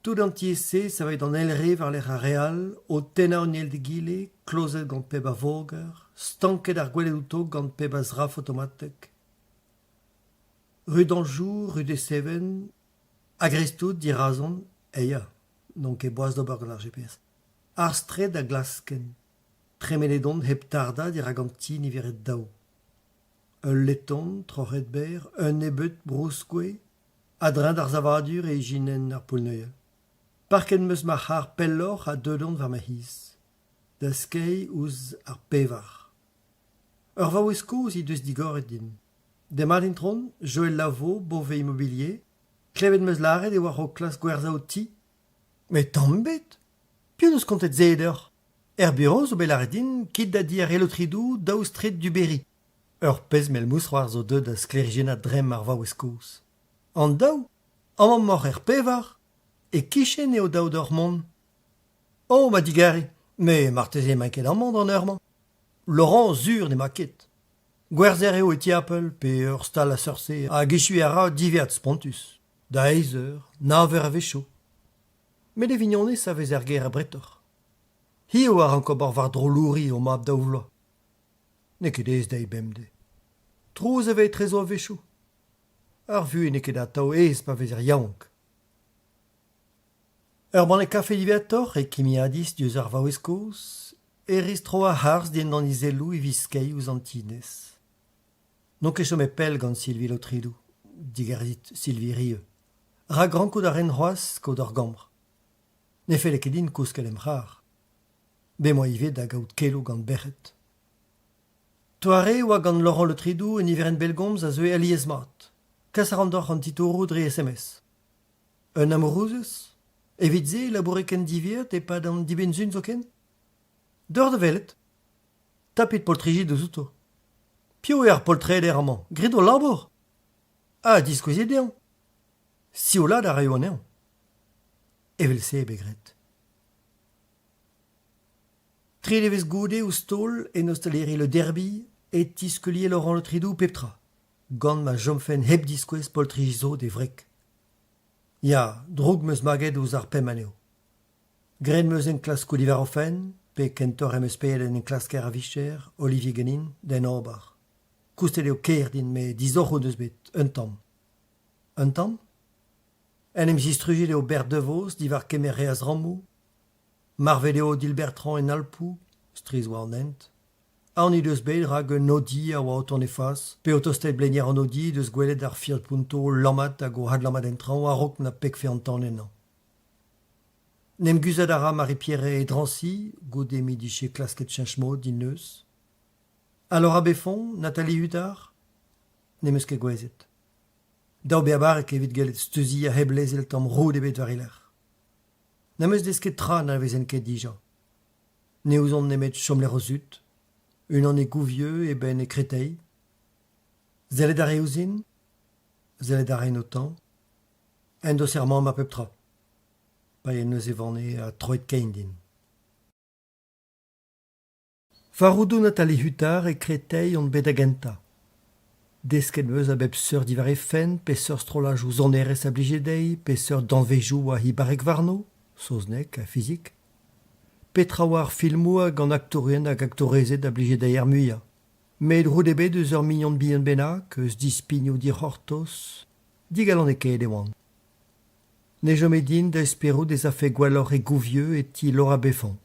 [SPEAKER 1] Tout entier ça va être en elre vers l'air à Real, au tena o niel de gile, closet gant peba voger, stanket ar gweledouto gant peba zraf automatek. Rue d'Anjou, rue des Seven, agrestout di razon, eia, donc e boaz d'ober gant ar GPS. Ar stred a glasken, tremeledon heptarda di raganti niveret dao. Un letton, troret ber, un ebet brouskwe, adrin d'ar zavadur e jinen ar poulneuil. Parken meus ma har pellor a deudon var ma his. Da skei ouz ar pevar. Ur vaouesko ouz i deus digoret din. Demat intron, Joël Lavaux, Beauvais Immobilier, klevet meus laret e war o klas gwerza o ti. Mais tambet! Piv eus kontet zeder? Bureau zo belaret din, kit da di ar elotridou daou stret du Berry. Ur pez mel mous war zo deud a sklerjenat drem ar vaoueskoz. An daou? Amman mor pevar? E kichen eo daou d'or mont? Oh, ma digare, me marteze ma ket an mont an eurman. Laurent zur ne ma ket. Gwerzer eo e tiapel, pe ur stal a seurse a gechu ara diviat spontus. Da eizer, naver a vecho. Met e vignonne sa vez er ger a bretor. Hi o ar an kobar var drolouri o mab daou vloa. Ne ket ez da e bemde. Trouz eve trezo a vecho. Ar vu e ne ket a tao ez pa vez er yaonk. Ur ban e kafe diviator e kimi adis dieus ar vaoueskoz, e ristro a harz din dan izelou e viskei ouz antines. Non ket chom e pel gant Sylvie lo Tridou, digarzit Sylvie rieu. Ra gran kou da ren c'hoaz kou d'ar gambr. Ne fele ket din kouskel em rar. Be moi ivet da gaout kelo gant berret. Toare oa gant Laurent le Tridou en iveren belgomz a zeu aliez mat. Kas a randor an titourou dre SMS. Un amourouzez? Evit ze laboure ken diviet e pad an dibenzun zo ken? Deur de velet. Tapit poltriji de zouto. Pio e ar poltred er amman. Grid o labour? Ah, diskouezet dean. Si o lad a raio anean. Evel se begret. Tri levez goude ou stol en ostaleri le derbi et tiskelier Laurent le Tridou peptra. Gant ma jomfen heb diskouez poltrijizo de vrek. Ya, droug meus maget ouz ar pem aneo. Gren meus en klas koudiver ofen, pe kentor emeus peet en klas ker a vicher, Olivier Genin, den obar. Koustet eo ker din me dizorro deus bet, un tamm. Un tamm? En em zistrujet eo Bert de Vos, divar kemer reaz ramou, marvet eo Dilbertran en Alpou, striz war nent, an i deus bet rag un odi a oa oton e fas, pe o tostet blenier an odi deus gwelet ar fiat punto lamat hag o had lamat entran a rok na pek fe an tan ennan. Nem guzadara Marie-Pierre et Drancy, godé midi chez Clasquet Chinchmo, dineuse. Alors à Béfond, Nathalie Huttard, nemes ket gwezet. Daou beabar ket evit gelet steuzi a heblezel tam roud ebet variler. Nemes desket tra na vezen ket dija. Ne ouzon nemet chomler o zut, un an e gouvieux e ben e kretei. Zelet ar reouzin, zelet ar enotan, en do serment ma pep tra. Pa en eus evane a troet kein din. Faroudou Nathalie Huttard e kretei on bet agenta. Desket meus a bep seur divar e fen, pe seur strolaj ou zonerez a blijedei, pe seur danvejou a hibarek varno, soznek a fizik, pe trawar filmou hag an aktorien hag aktorezet a blijedei ar muia. Met roud ebe deus ur mignon bihan bennak, eus dispigno di hortos, digalon e ket e oan. Ne jome din da espero des a fe gwellor e gouvieux et ti lor a befon.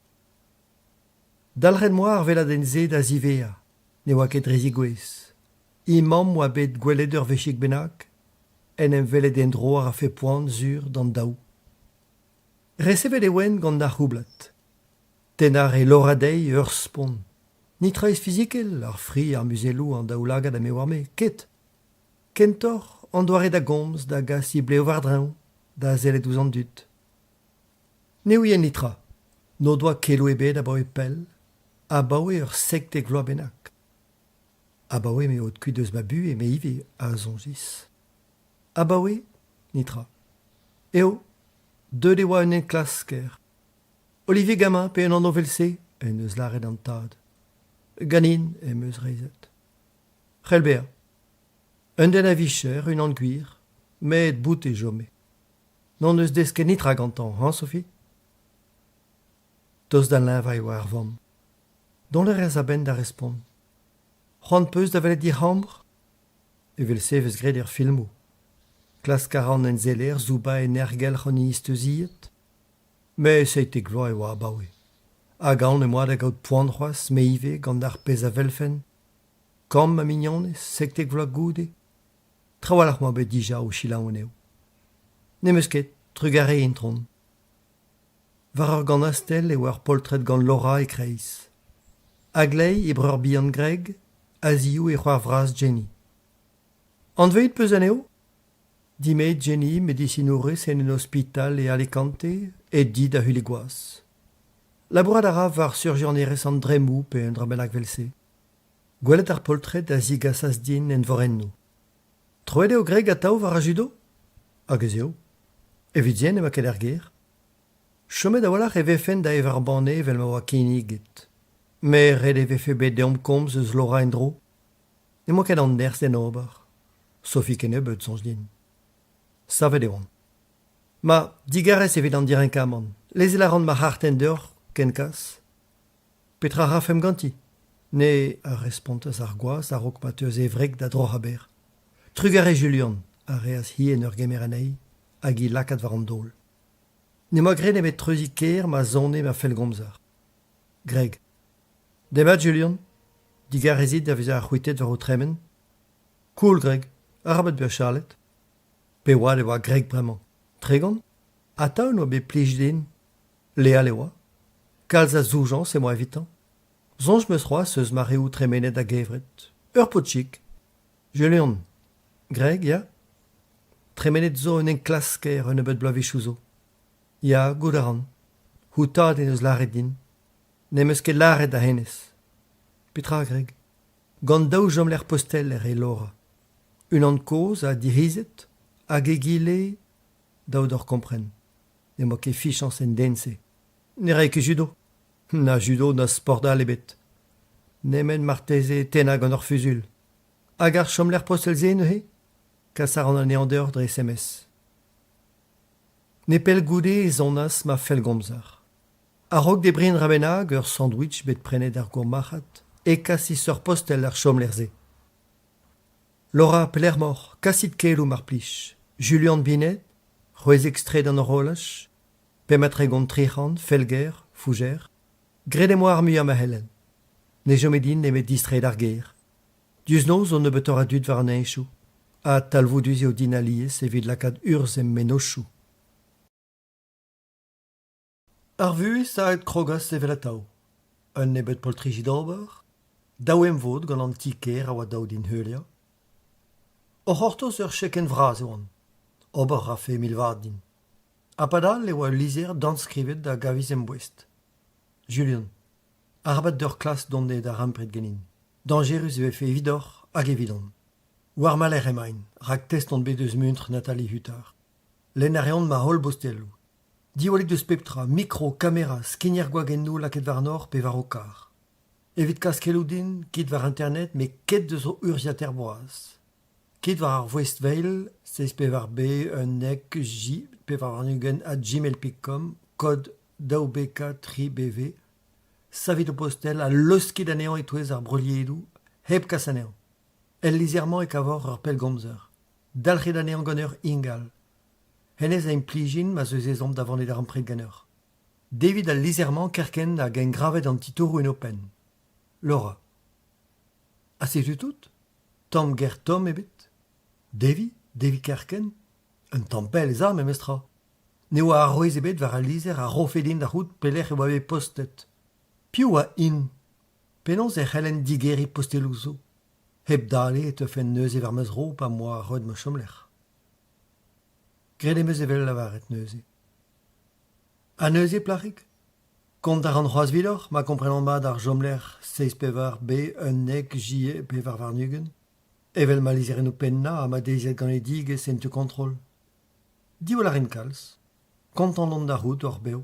[SPEAKER 1] Dalren moa ar veladenze da zivea, ne oa ket rezigwez. Imam moa bet gwelet ur vechik bennak, en em velet endro ar a fe poan zur dan daou. Resevet e oen gant ar houblat. Tenar e loradei ur spon. Ni traez fizikel, ar fri ar muzelou an daoulagad a me war me, ket. Kentor, an doare da gomz, da gas i bleo war dreñv, da zelet ouzan dut. Ne ouien nitra, no doa kelo ebe da bao e pel, a bao e ur sektek vloa bennak. A bao e me od kuit eus ma bu e me ive a zonjis. A bao e, nitra. Eo, deux de oa un en klas ker. Olivier Gamin pe un an novelse, en eus laret an tad. Ganin em eus reizet. C'helbea. Un den a vicher, un an gwir, met bout e jome. Non eus desket nitra gantan, hein, Sophie? Tos dan lin vai war vom. Don le rez a ben da respon. C'hoant peus da velet dir hambr? Evel vez gret er filmou. Klas karan en zeler zouba en ergel c'honi isteuziet. Me seite gloa e oa abaoe. Hag an e moa da gaout poan c'hoaz me ive gant ar pez a velfen. Kam ma mignonez, sektek vloa goude. Trawalac'h moa bet dija o chilaon eo. Nemeus ket, trugare intron. Var ur gant astel e war poltret gant Laura e kreiz. Aglei e breur bihan Greg, aziou e c'hoar vraz Jenny. An veut peus aneo? Dimet Jenny medicinourez en un hospital e Alicante et di da huligouaz. Labourad a ra var surgionerez an dremou pe un drabenak velse. Gwelet ar poltret a zigasas din en vorennou. Troet eo Greg a tao var a judo? Hag eus eo. Evidien ema ket er ger. Chomet a walac'h e vefen da evar banne vel ma oa kinigit. Me red e vefe bet deom komz eus Laura en dro. Ema ket an nerz den ober. Sophie ken e beut sonj din. Savet eon. Ma, digarez evit an diren kamon. Lez el a rand ma hartender, ken kas. Petra rafem ganti. Ne a respontez ar gwaz a rok mateus evrek da dro haber. Trugare Julian, a reas hi en ur gemer anei, hag i lakat war an dol. Ne ma gret emet treuzi ker ma zonne ma fel gomzar. Greg. Demat Julian? Digarezit da vez ar c'hwitet war o tremen? Cool, Greg. Arabat beur Charlotte. Pe oa le oa Greg bremañ. Tregan? Ataoun oa bet plij din? Lea le oa. Kalz a zoujan se moa evitan. Zonj meus c'hoaz eus ma reoù tremenet a gevret. Ur potchik. Julian. Greg, ya? Tremenet zo un en klasker un ebet blavichou zo. Ya, gout a ran. Houtad en eus laret din. Nemeus ket laret a hennez. Petra, Greg? Gant daou jom l'er postel er e Laura. Un an koz a dirizet, hag e gile, daou d'or kompren. Ne mo ket fichans en dense. Ne rai ket judo. Na judo na sport da lebet. Nemen marteze tena gant ur fuzul. Hag ar chom l'er postel ze neuhe? Kas ar an aneandeur dre SMS. Ne pel goude e zonas ma fel gomzar. A rok de brin rabenag ur sandwich bet prenet ar gourmachat e kassis ur postel ar chom l'er ze. Laura peler mor, kassit kelou mar plij. Julian Binet, c'hwez ekstret an rolach, pematre gont trichan, felger, fouger, gret em war muiam a helen. Ne jomedin nemet distret ar ger. Duz noz on ne betor a dud var an eñchou, a talvoudus eo din alies evit lakad urzem menochou. Ar vuez saet krogas sevel atao. Un nebet poltriji d'ober, daouem vod gant an tiker a oa daou din heulia. O c'hortos ur cheken vraz oan, ober a fe milvad din. Apadal e oa lizer danskrivet da gaviz em bouest. Julian, arabat d'ur klas donde da rampret genin. Dangerus e fe evidor hag evidon. War maler emain, rak test on bet eus muntr Nathalie Hutar. Len a reont ma hol bostelou. Diwalik deus peptra, micro, kamera, skinner gwagennou laket var nor pe var o kar. Evit kaskelou din, kit var internet, me ket deus o urziater boaz. Kit var ar voestveil, seiz pe var b, un nek, j, pe var nugen a gmail.com, kod daoubk3bv, savit o postel a leuskid anean etouez ar broliedoù, heb kas anean. El lizerman e kavor ur pel gomzer. Dalc'het anean gant ur ingal. Hennez a implijin ma zeus ezomp da vannet ar ampred ganer. David al lizerman kerken a gen gravet an titourou en open. Laura. Ha setu tout? Tom ger Tom ebet? Davy kerken? Un tampel ez ar memestra. Ne oa ar roez ebet var al lizer a rofedin da c'hout pelec'h e oa bet postet. Piou a in. Penons e c'hellen digeri postelou zo. Heb dale et euf en neuze war meus ro pa moa rod me chomlec'h. Gret em eus evel lavaret neuze. A neuze plarik? Kont ar an c'hoaz vilor, ma komprenan bad ar jomlec'h seiz pe var b, un nek, j, pe var nugen. Evel ma lizeren o penna a ma deizet gant e dig e sentu kontrol. Di o laren kalz. Kontant lont da rout or beo.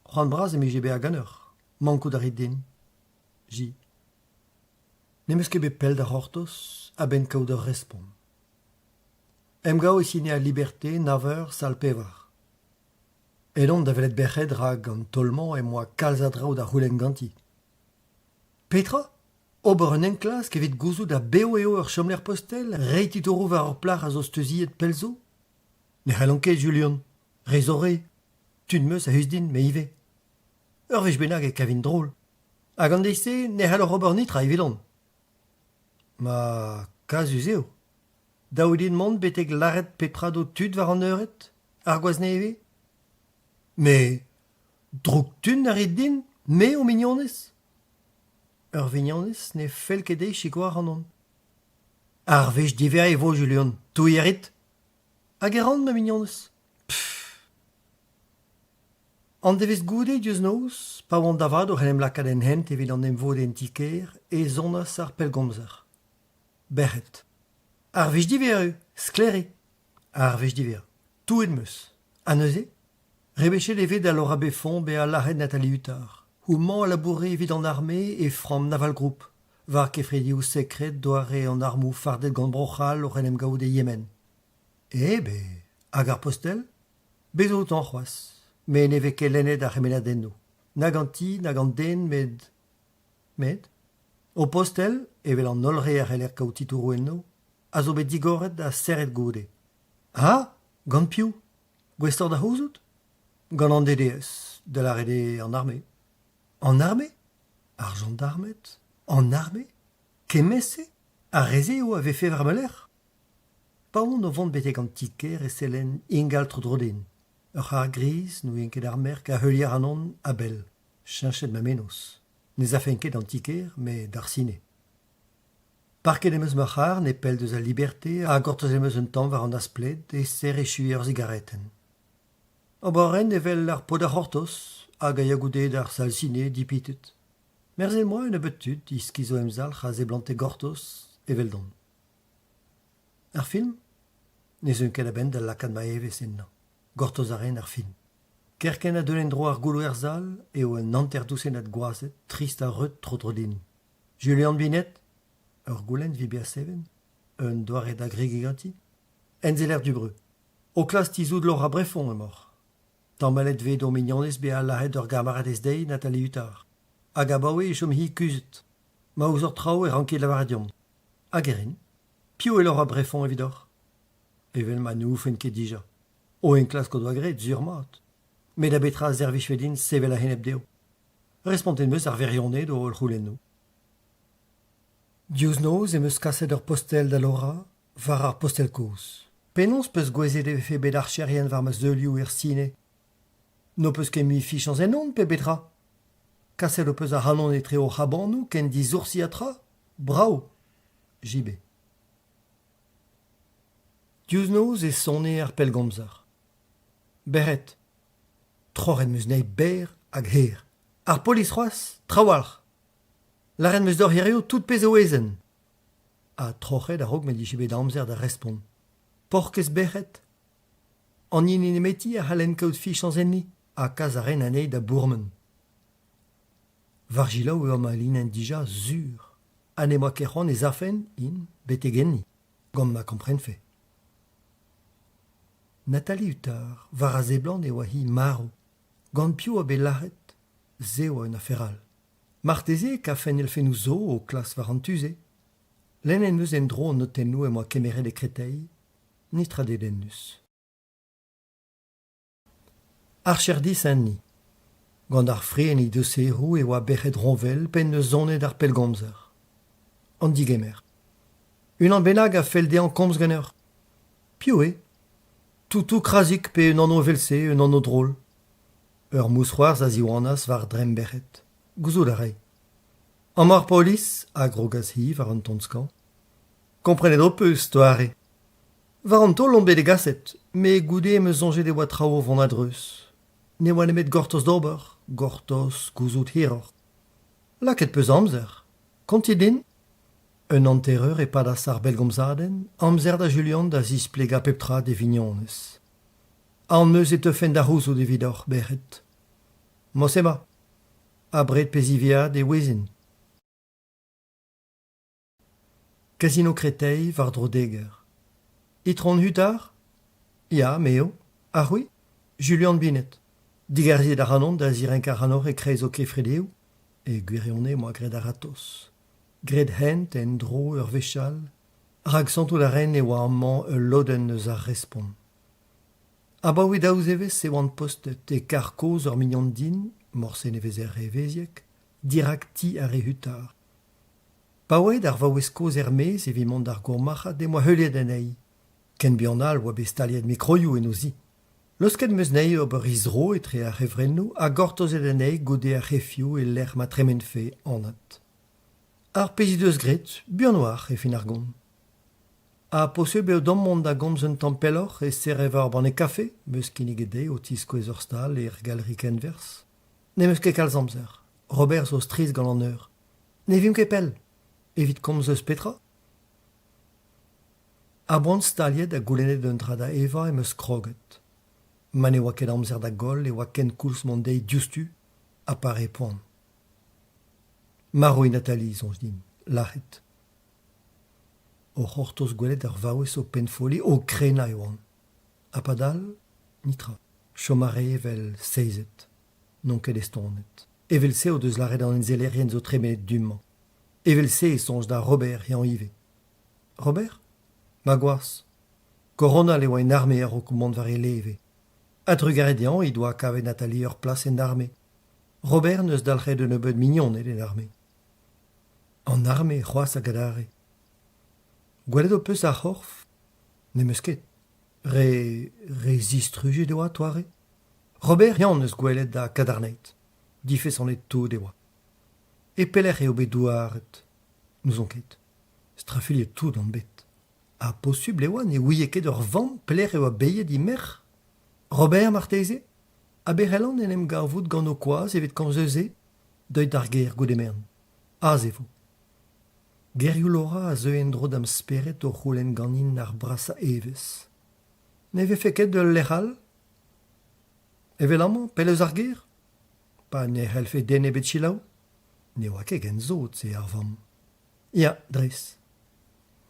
[SPEAKER 1] C'hoant braz e mi jebe a ganer. Mankout a rit din. J. Nemeus ket bet pel da c'hortos a ben kaout ur respon. Em gao e sine a liberté, naver, sal pevar. Et on da velet bec'hed rag an tolman e moa kalz a draoù da c'houlenn ganti. Petra? Ober un enklas kevet gouzout da beo eo ur chomler postel, reitit ouro war ur plach a zo steuziet pelzo? Ne c'hellon ket, Julian. Rezore. Tud meus a hus din, me ive. Ur vech bennak e kavin drôl. Hag an deise, ne c'hellor ober nitra evidon. Ma kazus eo. Daoudin mont betek laret petra do tud war an euret, ar gwaz neve? Me, drouk tun a rit din, me o mignonez? Ur vignonez ne fel ket deiz chigwar an on. Ar vech diver e vo, Julian, tou a rit? Hag e ran, ma mignonez? An devez goude diouz noz, pa oan davad o c'hellem lakad en hent evit an emvod en tiker e zonas ar pelgomzer. Berret. Ar vech diver eo, skleri. Ar vech diver. Touet meus. A neuze? Rebechet evet da lor abefon be a laret Nathalie Hutar. Ou man a labouré evit an armée e fram naval group. Var kefredioù sekret doare an armou fardet gant brochal o c'hellem gaout e Yemen. Be, hag ar postel? Bezout an c'hoaz. Me ne vez ket lennet ar c'hemenadenno. Nag an ti, nag an den, med... Med? O postel, evel an olre ar c'heller kaout titourou enno, a zo bet digoret da serret goude. Ah, gant piou? Gwestor da c'houzout? Gant an DDS, de la rede an armée. An armée? Ar gendarmet? An armée? Kemese? A reze eo a vefe war meler? Pa on o vont betek an tiker e selen ingal trodrodin. Ur c'har gris nou enket ar merk a heulier an on a bel. Chinchet ma menos. Ne a fenket an tiker, me d'ar sine. Parket em eus ma c'har ne pel deus a liberté a gortoz em eus un tamm war an aspled e ser e chui ur zigareten. Ober evel ar pod ar c'hortos hag a yagoude d'ar sal sine dipitet. Merzel moa en ebet tud iskizo em zal c'ha zeblante gortos evel don. Ar film? Ne un ket a ben da lakad ma evez enna. Gortoz a ren ar film. Kerken a deulen dro ar goulou er zal eo un anterdousenat gwazet trist a reut trodrodin. Julian Binet? Ur goulenn vibi a seven? Un doare da gregi ganti? Enzeler du breu. O klas tizout lor a brefon emor. Tammalet ve do mignonez be a lahet ur gamaret ez dei Nathalie Hutar. Hag a baoe e chom hi kuzet. Ma ouzor trao e ranket lavaradion. Hag erin. Piou e lor a brefon evidor. Evel ma noufen ket dija. O en klas ko doa gret, zur mat. Met a betra zervich vedin sevel a henep deo. Responten meus ar verionnet o ol c'houlenno. Diouz noz em eus kaset ur postel da Laura war ar postel koz. Penons peus gwezet e fe bet ar cherien war ma zeulioù er sine. No peus ket mui fichans en on, pe betra. Kaset o peus a hanon etre o c'habannou ken di zoursi atra? Brao, JB. Diouz noz e sonne ar pellgomzar. Beret. Troret meus nei ber hag her. Ar polis c'hoaz, trawalc'h. La ren meus d'or hireo tout pez o ezen. A trochet a rog met JB d'amzer da respon. Porkez beret. An yin inemeti a halen kaout fichans enni, a kaz a ren anei da bourmen. Vargilaou eo ma linen dija zur. Ane moa kec'han ez afen in betegenni, gant ma kompren fe. Nathalie Huttard var a zeblant e oa hi maro, gant piou a bet lac'het, zeo a un aferal. Marteze ka fen el fennou zo o klas var an tuze. Len en eus en dro an notennou e moa kemeret e kretei, ni tradedenn eus. Ar cherdis an ni. Gant ar freen i deus erou e oa bec'het ronvel pen eus zonet ar pellgomzer. An digemer. Un an benag a fel de an komz gant eur. Piou e. Toutou krazik pe un anno velse, un anno drôle. Ur mousroars a ziwanas var drem bec'het. Gouzout a rei. An mar polis, a grogaz hi var an tonskan. Komprenet o peus, toare. Var an tol on bet e gaset, me goude me zonje de oa trao vant adreus. Ne oa nemet gortoz d'ober, gortoz gouzout hiror. Laket peus amzer. Konti din? Un enterreur e padas ar belgomzaden, amzer da Julian da zisplega peptra de vignonez. An meus e teufen da rouzo de vidor, beret. Mosema. Abret peziviad e wezin. Casino Kretei var drodeger. Itron Huttard? Ya, meo. Ah oui? Julian Binet. Digarzi da ranon da zirenka ranor e kreiz o kefredeu, e gwirionne moa gred a ratos. Gred hent en dro ur vechal, rag santo da ren e oa amman loden eus ar respon. Abaoui daouz evez e oant postet e karkoz ur mignon din, morse nevez er reveziek, dirak ti ar e Huttard. Paoued ar vaoueskoz ermez e vimont d'ar gourmachat de moa heuliet en ei. Ken bional oa bestaliet mikroioù en ozi. Losket meus nei ober izro etre ar revrenno a gortozet en ei gode ar refio e l'er ma tremen fe anat. Ar pezideus gret, buanoar e fin ar gont. A poseu beo dammont da gomz un tampellor e serrevar ban e kafe, meus kinnig ede o tisko ez ur stal e ar galerik envers. Ne meus ket kalz amzer. Robert zo striz gant an eur. Ne vim ket pell. Evit komz eus petra? A bront staliet a goulennet un dra da eva e meus kroget. Man e oa ket amzer da gol e oa ken koulz mont dei diustu, a pare poan. Maro e Nathalie, zonj din, lachet. O c'hortoz gwelet ar vaouez o penfoli o krena e oan. A padal, nitra. Chomare vel seizet. Non ket estonet. Evel se o deus laret an enzelerien zo tremenet dumman. Evel se e sonj da Robert e an ive. Robert? Ma gwas. Coronal e oa en arme ar o koumant var e leve. Adrugaredian, i doa kavet Nathalie ur plas en arme. Robert neus dalc'het un ebeud mignon en arme. An arme c'hoaz a gadare. Gwelet o peus a c'horf? Ne meus ket. Re zistrujet oa toare? Robert yan neus gwelet da kadarneit. Dife sonet tout de oa. E pelec'h eo bet douaret. Nous on ket. Strafuliet tout an bet. A posubl e oa ne ouie ket ur vant pelec'h eo a beiet i merc'h? Robert marteze? A berellan en em garvout gant o koaz evet komzeuze, deuit ar ger goudemern. A zevo. Gerioù Laura a zeu en dro d'am speret o c'houlenn ganin ar brasa evez. Ne ve feket de l'erral? Evel amman, pel eus ar ger? Pa ne c'hellfe den ebet chilaou? Ne oa ket gen zot se ar vam. Ya, dres.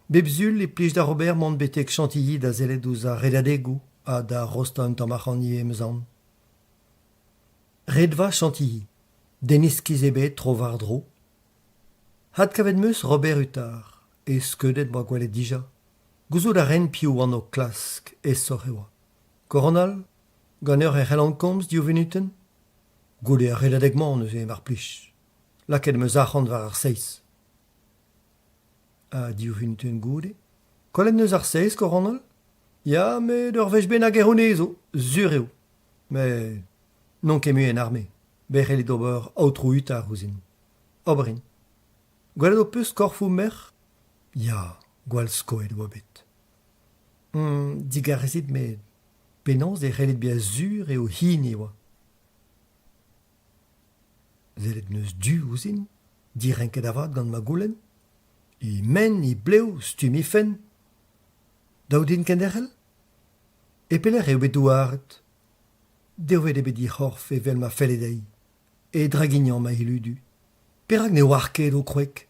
[SPEAKER 1] Bebzul e plij da Robert mont betek chantilly da zelet ouz a redadegou, a da rosta un tamac'hani e meus an. Redva chantilly, deniskiz ebet trovar dro. Had kavet meus Robert Huttard, e skeudet boa gwelet dija. Gouzout a ren piou an o klask e sor e oa. Coronal, gant ur e c'hellan komz diou venuten? Goude a redadegman eus e mar plij. Laket meus ac'hant war ar seiz. A diou venuten goude? Kollet neus ar seiz, Coronal? Ya, met ur vech ben a geronezo, zur eo. Me Non ket mu en armée. Berre d'ober outro uta rouzin. Obrin. Gwelet o peus korfo mer? Ya, gwal skoet oa bet. Digarezit met penans de relet bia zur eo hini oa. Zelet neus du ouzin, di renket avad gant ma goulen. I men, i bleu, stum i fen. Daou din kenderel? E peler eo bet douaret. Deovet ebet di c'horf e vel ma felledei. E dragignan ma iludu. Perak ne oar ket o kwek.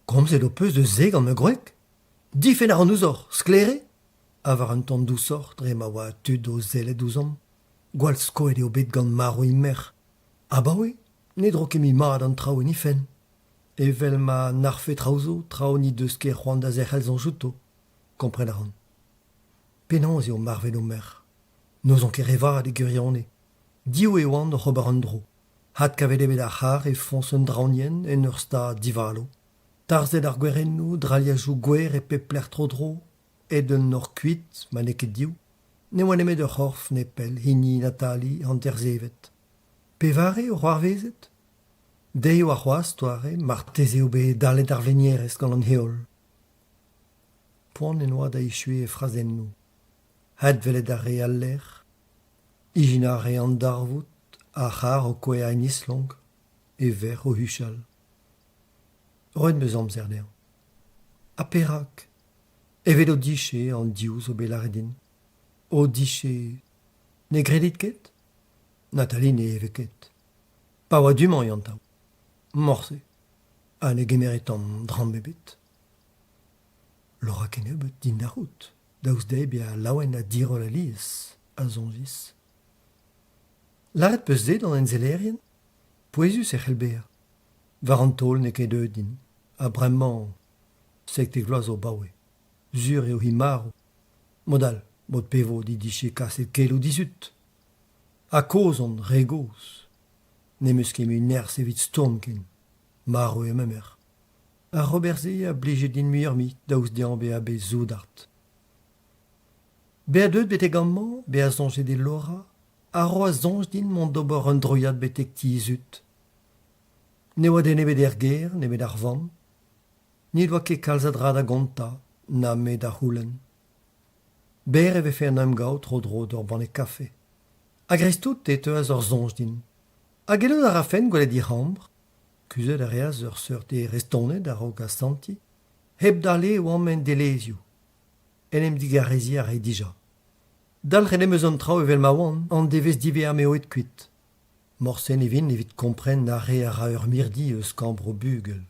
[SPEAKER 1] Komzet o peus de zeg an me gwek. Difen ar an ouzor, sklere? Avar un tan douceur, dre ma oa tud o zelet ouzan. Gwal skoet eo bet gant maro i mer. Ah ba oui, ne dro ket mi mat an trao en ifen. Evel ma narfe traozo, trao ni deus ket c'hoant da zerc'hel zan jouto. Kompren a ran. Penans eo marvel o mer. N'ozon ket revad e gurione. Diou e oan oc'h ober an dro. Hat kavet ebet ar c'har e fons un draonien en ur sta divalo. Tarzet ar gwerennou, draliajou gwer e pepler tro dro, ed un nor kuit, ma ne ket diou. Ne oan emet ur c'horf ne pel, hini Natali an terzevet. Pevare o c'hoarvezet? Deo a c'hoaz toare, mar teze o bet dalet ar venierez gant an heol. Poan en oa da ishue e frazennou. Had velet ar re al ler. Ijin ar re an darvout, a c'har o koe a islong, e ver o huchal. Roet meus amzer deo. A perak. Evet o diche an diouz o belaredin. O diche... Ne gredit ket? Nathalie ne eve ket. Pa oa duman yantaou. Morse. Ha ne gemeret an drambebet. Lora kenebet din da rout. Daouz debia laouen a dirol a lies, a zonjis. Laret peus zet an enzelerien? Poezus e c'helbea. Var an tol ne ket din. A bremman, sekt e gloaz o baoe. Zur eo himaro. Modal, mod pevo di diche kaset kel o dizut. A kozon regoz. Ne meus ket mu ners evit storm ken. Maro e memer. A roberze a blije din muurmi daouz dian be a be zoudart. Be a deud bete gamman, be a zonje de lora, a ro a zonj din mont d'ober un droiad betek ti izut. Ne oa den ebet er ger, ne bet ar vamm. Ni doa ket kalzad a gonta, na me da houlen. Ber eve fe an emgao tro dro d'or ban e kafe. A grestout e teuaz ur zonj din. A gelot a rafen gwelet di hambr, kuzet a reaz ur seurt e restonet a rog a santi, heb dale o ammen delezio. En em digarezi a re dija. Dal renem eus an trao evel ma oan, an devez dive a me oet kuit. Morsen evin evit kompren na re a ra ur mirdi eus kambro bugel.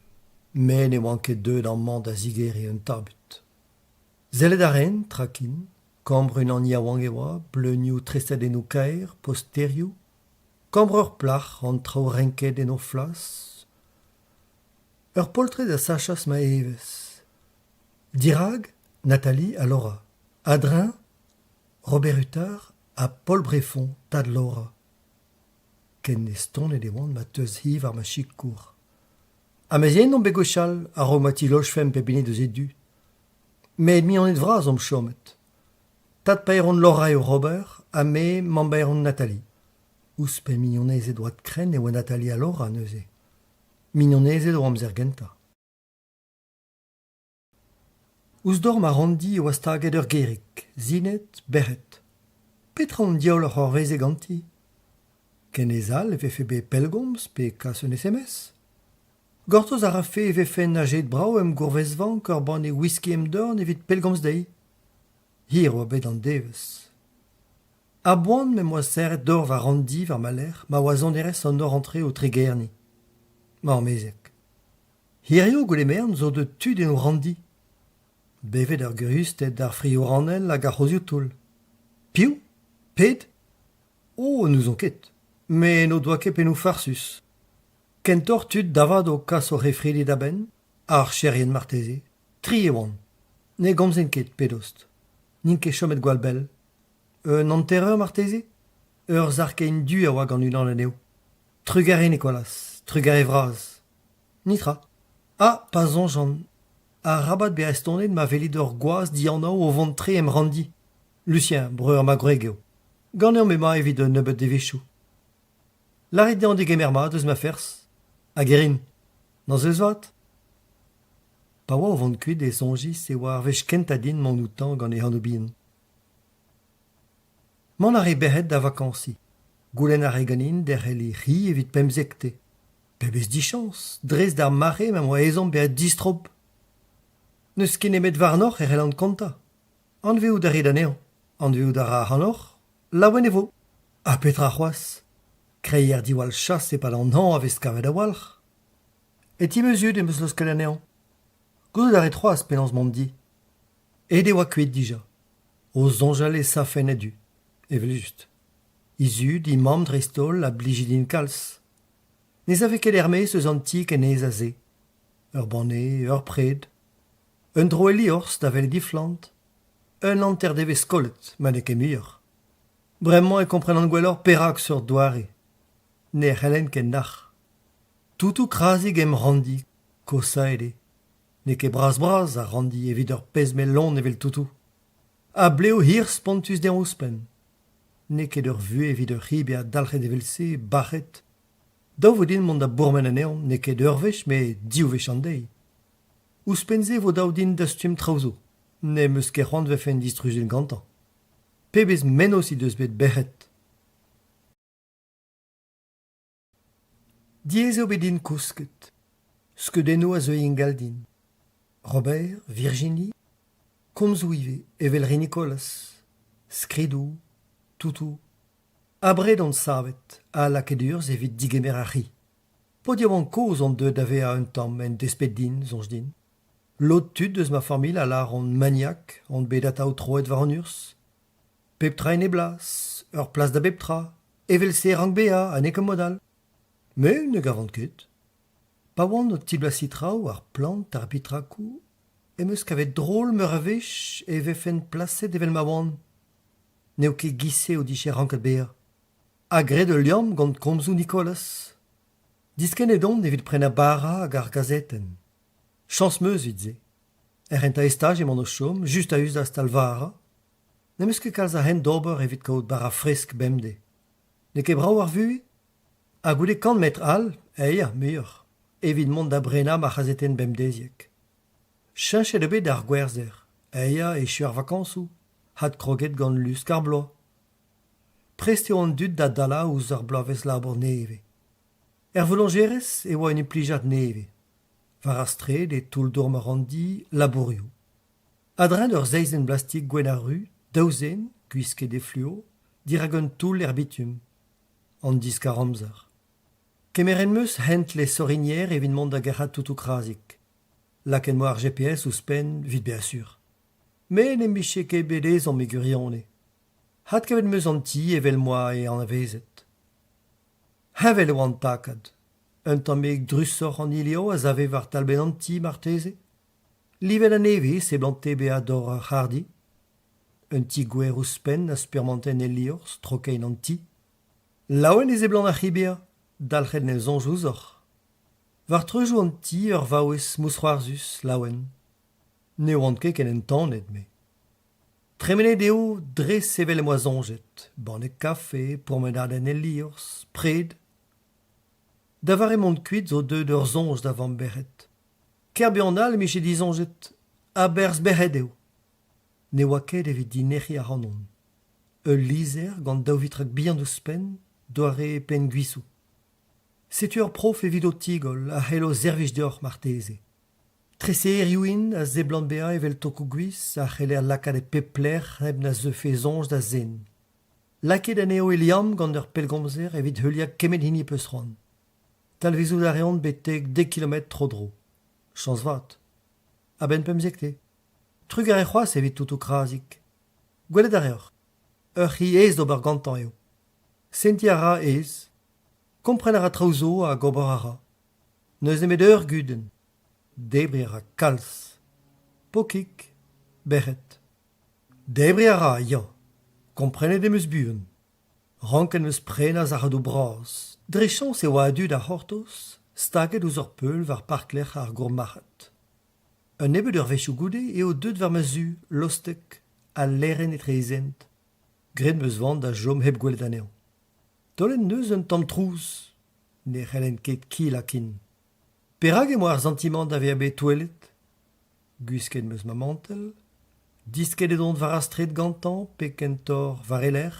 [SPEAKER 1] Men e oan ket deud an mand a ziger e un tabut. Zelet a ren, trakin, kambr un an yaouang e oa, bleunioù trestet en o kaer, posterioù, kambr ur plach an trao renket en o flas, ur poltret a sachas ma eves. Dirag, Nathalie a Laura. Adrin, Robert Huttard a Paul Breffon, tad Laura. Ken ne stonet e oan ma teus hiv ar ma chikour. A mez yen non begochal a ro mati lojfem pepene deus edu. Met mi an et vraz om chomet. Tad pa eron Laura eo Robert, a me man ba eron Nathalie. Ous pe mignonez e doat kren e oa Nathalie a Laura neuze. Mignonez e do amzer genta. Ous dorm a randi oa staget ur gerik, zinet, berret. Petra on diaol ur c'horveze ganti. Ken ez al eve fe be pelgomz pe kas un SMS. Gortoz a rafe eve fe najet brao em gourvezvan kor ban e whisky em dorn evit pelgomz dei. Hir oa bet an devez. A boan me moa serret dor va randi var ma ler, ma oa zonderez an nor antre o tregerni. Ma an mezek. Hir eo goulemern zo de tud en o randi. Bevet ur grustet d'ar frio ranel hag ar c'hozioù toul. Piou? Ped? Oh, nous on ket. Me no doa ket penou farsus. Kentor tud davad o kas o refredi da ben, ar cherien marteze. Tri e oan. Ne gomzen ket pedost. Nin ket chomet gwal bel. Un enterreur marteze? Ur zarkein du a oa gant unan aneo. Trugare Nicolas, trugare vraz. Nitra. Ah, pas zonjan. A rabat be estonnet ma velit ur gwaz dianaou o vont tre em randi. Lucien, breur ma gwregeo. Gant eo me ma evit un nebeut devechou. L'arrêt an de gemerma deus ma fers. A gerin. Dans eus vat. Pa oa o vant kuit e sonjis e oa ar vech kentadin man outan gant e hanobien. Man ar e behet da vakansi. Goulenn ar e ganin der heli ri evit pemzekte. Pebez di chans, dres d'ar mare ma moa ezan beat distrop. Neus ken emet varnoc'h er elan konta. An veo da red aneo, an veo da ra hanoc'h, laouen evo. A petra c'hoaz. Kreier diwal chas e pal an an avez kavet a walc'h. Et ti meuzud em eus los ket aneo. Gouzout ar e c'hoaz penans mont di. Et e oa kuit dija. O zonjal e safen edu. Evel just. Izud, i mam drestol a blijidin kalz. Nez ave ket ermez eus antik en ez a ze. Ur banne, ur pred. Un droeli orz da vel diflant. Un anter devez skolet, ma ne ket muioc'h. Bremañ e komprenant gwelloc'h perak sur doare. Ne c'hellen ken nach. Toutou krasig em randi, kosa ede. Ne ket braz-braz a randi evit ur pez melon evel toutou. A bleo hir spontus den ouspen. Ne ket ur vu evit ur c'hibe a dalc'het evel se, bachet. Daou vo din mont da bourmen aneon, ne ket ur vech, me diou vech an dei. Ouspenze vo daou din da stum traozo. Ne meus ket c'hoant vefen distrujil gantan. Pebez menos i deus bet bec'het. Diez eo bet din kousket. Skeudenno a zeu ingal din. Robert, Virginie, komzou ive, evel re Nicolas. Skridou, toutou. Abred an savet, a lakedurz evit digemer a ri. Podiaou an koz an deud ave a un tamm en despet din, zonj din. Lot tud deus ma famil a lar an maniak, an bedataou troet war an urs. Peptra en e blas, ur plas da beptra, evel se rank bea a ne ket modal. Me ne gavant ket. Pa oan o tibla traoù ar plant ar bitrakou, emeus kavet drôl meur a vech e vefen plaset evel ma oan. Neo ket gise o diche ranket bea. A gred ul liam gant komzou Nicolas. Disken edon evit pren a bara hag ar gazeten. Chans meus vid ze. Renta estaj emañ o chom, just a us da stal vara. Nemeus ket kalz a hen d'ober evit kaout bara fresk bemde. Ne ket brav ar vue? A goude kant metr al, eia, muioc'h. Evit mont da brena ma c'hazeten bemdeziek. Cheñchet ebet ar gwerzer. Eia echu ar vakansou. Had kroget gant lusk ar bloaz. Prest eo an dud da dala ouz ar bloavezh labour neve. Er volongerez e oa un implijat neve. Var ar stred e toull dour marandi labourioù. Adren ur zeizen blastik gwen ar ru, daouzen, gwisket de fluo, dirag un toull er bitum. An disk ar amzer. Kemeren meus hent les sorinier evit mont da gerc'hat toutou krazik. Laken mo ar GPS ouzpen, vit bea sur. Me ne miche ket bedez an megurionne. Hat kavet meus an ti evel moa e an avezet. Havel eo an takad. Un tammig drussoc'h an ilio a zave var talben an ti marteze. Livel a neve se blante bea dor ar c'hardi. Un ti gwer ouzpen a spurmanten e liorz trokein an ti. Laouen e zeblant ar c'hibea, dalc'het ne zonj ouzoc'h. Var treujou an ti ur vaouez mousc'hoarzus laouen. Ne oant ket ken en tanet me. Tremenet eo dres sevel e moa zonjet. Bannek kafe, pourmenadenn e liorz, pred. Da var e mont kuit zo deud ur zonj da vamm berret. Ker be an al miche di zonjet, a berz berret eo. Ne oa ket evit di nec'hi ar anon. Ul lizer gant daou vitrak bihan ouzpen, doare pen gwissou. Setu ur prof evit o tigol a c'hell o zervij deoc'h marteze. Trese erioùin a zeblant bea evel tokou gwis a c'heller lakad e pepler heb na zeufe zonj da zen. Laket aneo e liam gant ur pellgomzer evit heuliak kemet hini peus c'hoant. Talvezou da reont betek 10 kilomet tro dro. Chans vat. A ben pemzekte. Trug ar e c'hoaz evit toutou krazik. Gwelet a reoc'h. Ur c'hi ez d'ober gantan eo. Senti a ra ez. Kompren a ra traozo a gobor a ra. Neus emet ur guden. Debri a ra kalz. Pokik. Berret. Debri a ra, ya. Komprenet em eus buan. Ranken meus prenaz a c'hadou braz. Drechans e oa adud a c'hortoz, staget ouz ur peul var parklec'h ar gourmachat. Un ebet ur vechou goude eo deud var ma zu, lostek, a leren etre ezent. Gred meus vant da jom heb gwelet aneo. Tolen neus un tamm trous, ne c'hellen ket kilakin. Perak e moar sentiment da vea bet touelet, gusket meus ma mantel, disket edon var astret gantan, pe kentor var eler,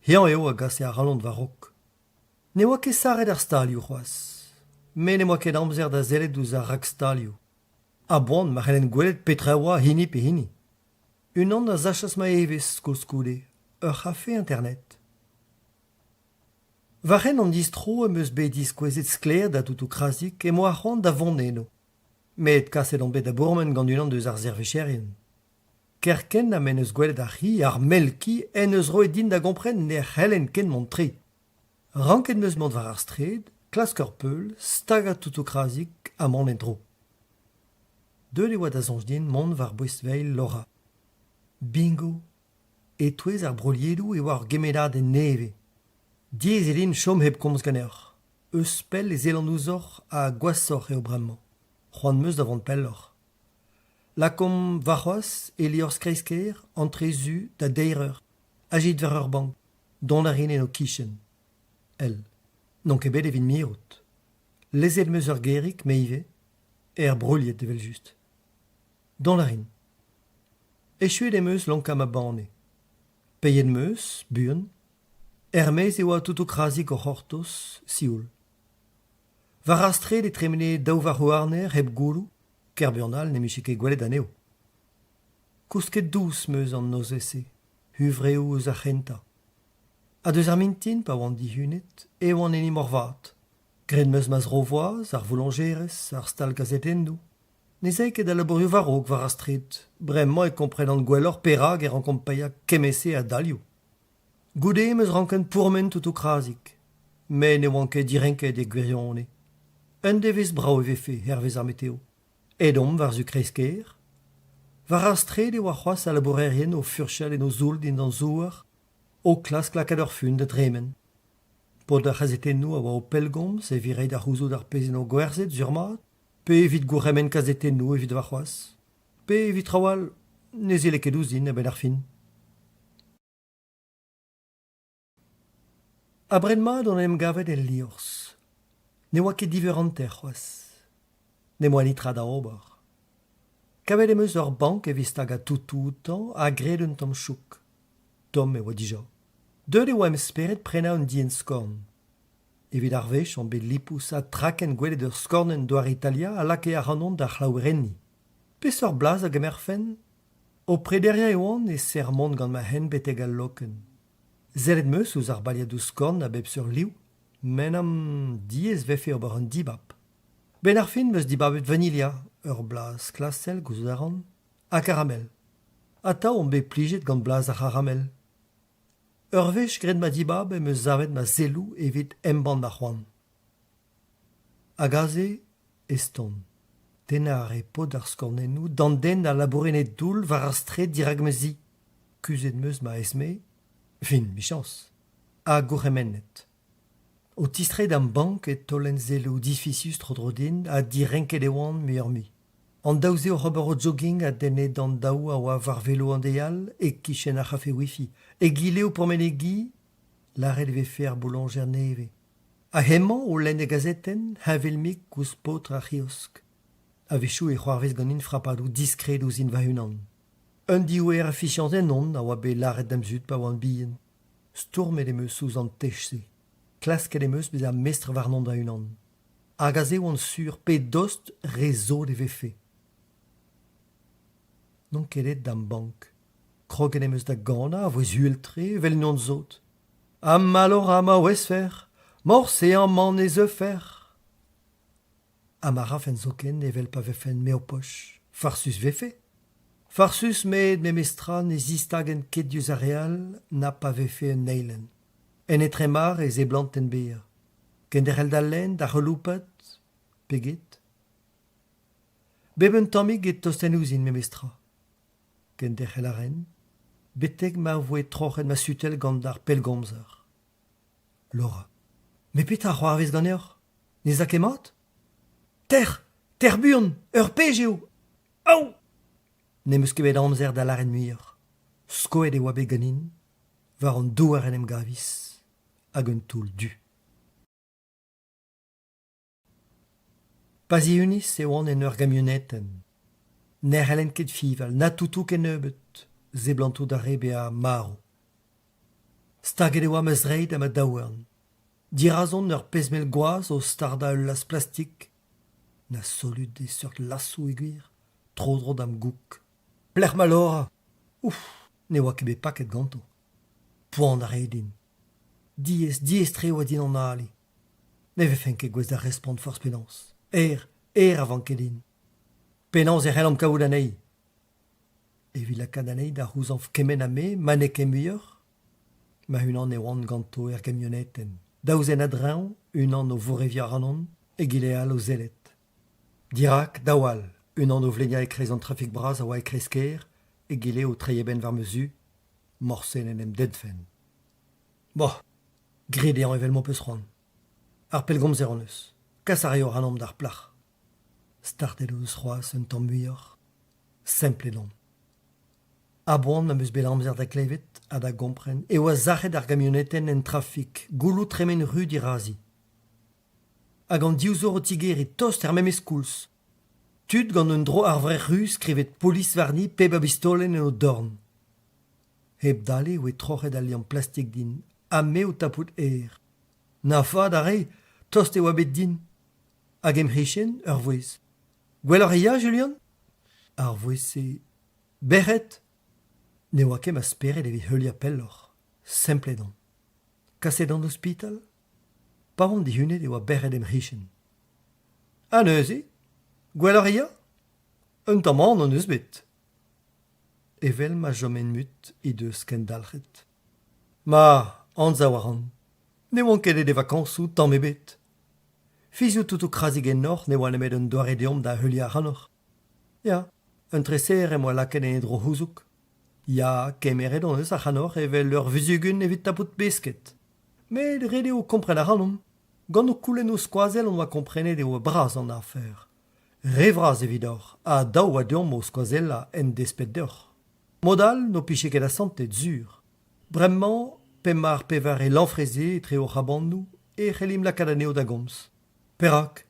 [SPEAKER 1] hian eo a gase a rallont var rok. Ne oa ket saret ar stalioù c'hoaz, me ne oa ket amzer da zelet ouz ar rak stalioù. A boan ma c'hellen gwelet petra oa hini pe hini. Un an a zachas ma evezh skol-skoude, ur c'hafe internet. Varren an distro em eus bet diskouezet sklaer da toutou krazik e moa c'hant da vont eno. Met kaset an bet da bourmen gant unan deus ar zervecherien. Kerken a men eus gwelet ar hi, ar melki, en eus roet din da gompren ne c'hellen ken mont tri. Ranket meus mont var ar stred, klask ur peul, stag a toutou krazik a man entro. Deul e oa da zonj din mont var bouestveil Laura. Bingo, e touez ar broliedoù e oa ar gemedad en neve. Diez elin chom heb komz ganer. Eus pell e zelan ouzor a gwasor eo bremañ. C'hoant meus da vont pellor. La kom varroaz e lior skreisker antrezu da deirer. Agit ver ur bank, don a rin en o kichen. El. Non ket bet evit mirout. Lezet meus ur gerik meive, e ar broliet devel just. Don a rin. Echuet em eus lankam a bane. Peiet meus, buan, Hermez e oa toutou krazik o c'hortos, sioul. Var astret e tremene daou var hoarner heb goulou, ker burnal ne miche ket gwelet aneo. Kousket dous meus an noz ese, huvreo eus a c'henta. A deus ar mintin pa oan dihunet, e oan eni morvat. Gred meus maz rovoaz, ar voulongerez, ar stal gazetendou. Ne zei ket a labourioù varok var astret, bremañ e kompren an gwellor perag e rankom paia kemese a dalioù. Goude meus ranken pourmen toutou krazik, men ne oan ket direnket e gwirionne. Un devez brao e vefe, hervez ar meteo. Edom var zu kresker. Var astret e oa c'hoaz a labourerien o furchel en o zoul din d'an zouar, o klas klakat ur fun de dremen. Pod da c'hazetennou a oa o pellgomz e vireit ar c'houzout ar pezen o gwerzet sur mat, pe evit gouremen kazetennou evit var c'hoaz, pe evit trawal ne zele ket ouzin a ben ar fin. Abred-mat on em gavet el liors. Ne oa ket diver an ter c'hoaz. Ne moa litra da ober. Kavet em eus ur bank e vistag a toutou outan a gred un tamm chouk. Tom e oa dija. Deud e oa em speret prena un dien skorn. Evit ar vech an bet lipous a traken gwelet ur skornen doar Italia a lake ar anon da c'hlaourenni. Pes ur blaz a gemerfen? O prederien e oan e sermont gant ma hen beteg al loken. Zellet meus ouz ar baliadoù skorn a bep sur liou, men am diez vefe ober un dibab. Ben ar fin meus dibabet vanilia, ur blaz klasel gouzout a ran, a karamel. Atav on bet plijet gant blaz a karamel. Ur vech gred ma dibab e meus zavet ma zelou evit emban da c'hoant. A gaze, eston. Tenar e pod ar skornennou, dan den a labourenet doul var ar stret dirag meus zi. Kuzet meus ma esme, fin, michans. A gourremennet. O tistret d'am bank et tolen zelou difficius trodrodin a direnket e oan mi ur mi. An daouze o c'hober o jogging a denne dan daou a oa var velo an deial e kichen a c'hafe wifi. E gileo pourmen e gi, laret vefe ar boulanger neve. A hemañ o lenn e gazeten havelmik kouz potr a chiosk. A vechou e c'hoarvez gant infrapadoù diskret ouzin va unan. Un diouer a fichant en on a oa bet laret d'amzut pa oan bihan. Stourmet em eus ouz an techse. Klasket em eus bez a mestre varnon da unan. Hag a zeo an sur pe dost rezo de vefe. Non kelet d'am bank. Kroget em eus da gana a voez hueltre vel non zot. Am malor am a wesfer, morse an man e zeufer. Am a raf en zoken evel pa vefen me o poch. Farsus vefe. Farsus med me mestra ne zistag en ket diouz a real na pa vefe un neilen. En etremar e zeblant en beer. Ken derel da len, da reloupat, peget. Beben tammig et tosten ouzin me mestra. Ken derel a ren, beteg ma voe trochet ma sutel gant dar pellgomzer. Laura. Me peta c'hoarvez gant eur? Ne za ket mat? Ter burn, ur pej eo. Au! Ne meus ket bet amzer da laren muier. Skoet e oa bet ganin, var an douar en em gavis. hag un toul du. Pas unis e oan en ur gamioneten. Ne helen ket fival, na toutou ken neubet, zeblantou da rebe a maro. Staget e oa meus reid am a daouern. Dirazon ur pezmel goaz o starda ul las plastik, na solut de surt lassou eguir, tro dam gouk. Plec'h malora, ouf, ne oa kebe paket ganto. Poan da redin. Diez tre oa din an ali. Ne vefen ket gwez da respond force penans. Avant kedin. Penans e c'hellam kaout anei. Evit lakad anei da c'houzanf kemen a me, manek emuioc'h. Ma unan e oan ganto er gamioneten. Daouzen adrean, unan o voreviar anon, e gile al o zelet. Dirak, daoual, unan o vlenia ekrez an trafik braz a oa ekrez ker, e gile o treieben var mezu, morsen en em dedfen. Boh, grid ean evel mo peus c'hoant. Ar pelgomz er an eus. Kassario ranom d'ar plach. Startet eus c'hoaz un tamm muioc'h. Simple don. Aboan ma meus belamzer da klevet a da gompren e oa zachet ar gamioneten en trafik, goulout tremen rue dirazi. Hag an diouzor o tigeri tost er memes koulz. Tud gant un dro ar vre rus skrivet polis varni peb a bistolen en o dorn. Heb dale oe trochet al liam plastik din, a me o tapout Na fad a re, tost e oa bet din. Hag em c'hichen, ur vouez. Gwell ar ia, Julian? Ar vouez se... Berret? Ne oa kem a speret evit heulier pelloc'h. Simple don. Kaset an ospital? Pa vont dihunet e oa berret em c'hichen. Ha neuze? Gwell ar ia? Un tammant an eus bet. Evel ma jomen mut i deus ken dalchet. Ma, an zawaran. Ne oan ket de vakansoù tamm ebet. Fizio toutou krasig en nor ne oan emet un doare deomp da heulier anor. Ya, un treser em oa laken en edro houzouk. Ya, kemeret an eus ac'hanor evel ur vuzugun evit tapout besket. Met rede o kompren ac'hanom. Gant o koulen o skoazel on oa komprenet eo braz an afer. Revraz evidor, a daou a deomp o skoazel la en despet deoc'h. Modal no piche ket a santet zur. Bremman, pemar pevar e lanfreze e tre o c'habannou e c'helim lakad aneo da gomz. Perak,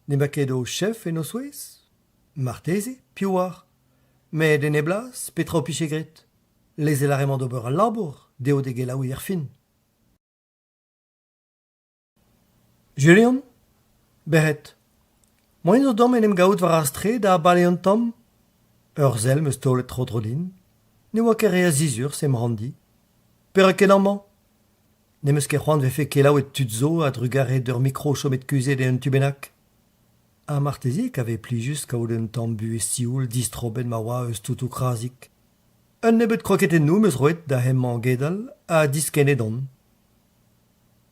[SPEAKER 1] ne ma ket o chef en o souez? Marteze, piouar. Met en eblas, petra o piche gret. Les elarement d'ober al labour, deo de gelaou er fin. Julian? Berret. Moin zo dom en em gaout war ar stre da bale an tom? Ur zel meus tolet trodrodin. Ne oa ket re a zizur sem randi. Perak en amman? Ne meus ket c'hoant vefe kelaou et tudzo a drugaret ur mikro chomet kuzet e un tubenak. A martezi kave plijus kaout un tambu e sioul distroben ma oa eus toutou krazik. Un nebet kroket en nou meus roet da hemman gedal a disken edon.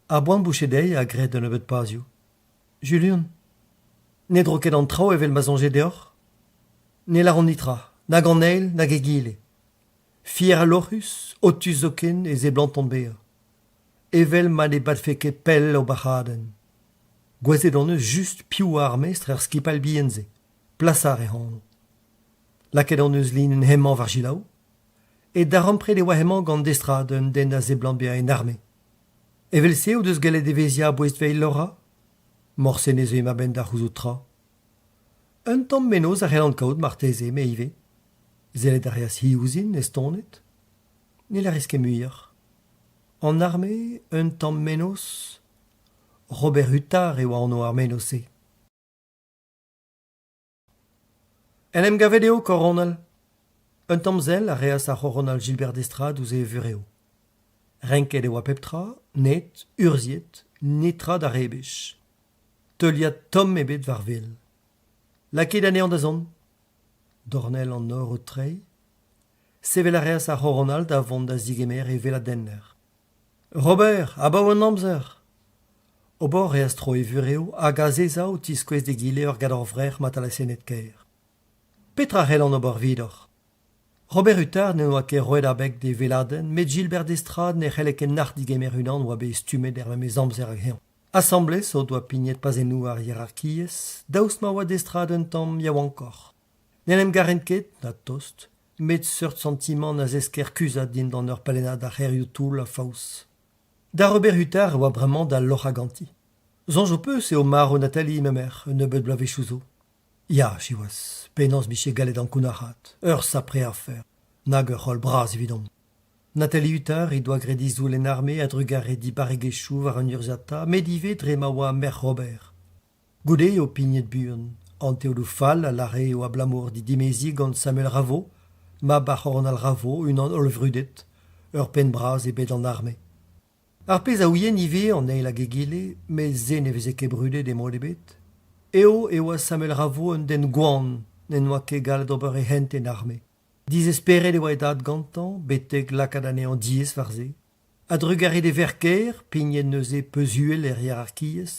[SPEAKER 1] A boan bouchedei a gret un nebet pazio. Julian, ne droket an trao evel ma zonje deoc'h? Ne la nitra, nag an eil, nag e gile. Fier a lorus, otus zoken e zeblant on bea. Evel ma ne bat feket pell o bachaden. Gwezet an eus just piou ar mestr ar skipal bienze. Plasar e c'hanno. Laket an eus lin en hemman var jilaou. Et d'arampre de oa hemman gant destraden den a zeblant bea en arme. Evel se ou deus galet evezia a boest veil lora? Morsen ez ma ben da c'houzout tra. Un tamm menoz ar c'hellant kaout marteze me ive. Zelet ar reas hi ouzin estonet. Ne la riske muioc'h. En arme, un tamm menoz... Robert Huttard e oa an o ar menose. En em gavet eo koronal. Un tamm zel a reas ar Ronald Gilbert d'Estrade ouze vureo. Renket e oa peptra, net, urziet, netra da rebech. Teuliat tom ebet var vel. Laket anean da zon. Dornel an nor o trei. Sevel a reas ar Ronald a vont da zigemer e vela denner. Robert, abaou an amzer. Obor reas tro e vureo hag a zeza o tiskwez de gile ur gad ar vrer mat a la senet kaer. Petra c'hell an obor vidor. Robert Huttard ne oa ket roet abeg de veladen, met Gilbert d'Estrade ne c'helle ket nart digemer unan oa be stumet er me amzer hag hean. Assemblez o doa pignet pas enou ar hierarkiez, daoust ma oa d'Estrade un tamm yaou ankor. Nenem garen ket, na tost, met seurt sentiment na zesker kuzat din dan ur palenad ar c'herioù toul a faous. Da Robert Hutar oa bremañ da loc'h ganti. Zanj o peus eo mar o Nathalie memer, un nebeud blavechouzo. Ya, chiwas, penans biche galet an kounachat, ur sapre ar fer, nag ur c'hol bras evidon. Nathalie Hutar i doa gredi zoul en arme a drugare di baregechou war un urzata, medive dre ma oa mer Robert. Goude o pignet buan, an teodou fall a lare o a blamour di dimezi gant Samuel Ravo, ma bachorn al Ravo, un an olvrudet, ur pen bras e bet an arme. Ar pez a ouien ive an eil a gegile, me ze ne veze ket brudet e mod e bet. Eo e oa Samuel Ravo un den gouan, n'en oa ket gallet ober e hent en arme. Dizesperet e oa e dad gantan, beteg lakad ane an diez war ze. A drugare de verker, pignet neuze peuzuel er hierarkiez,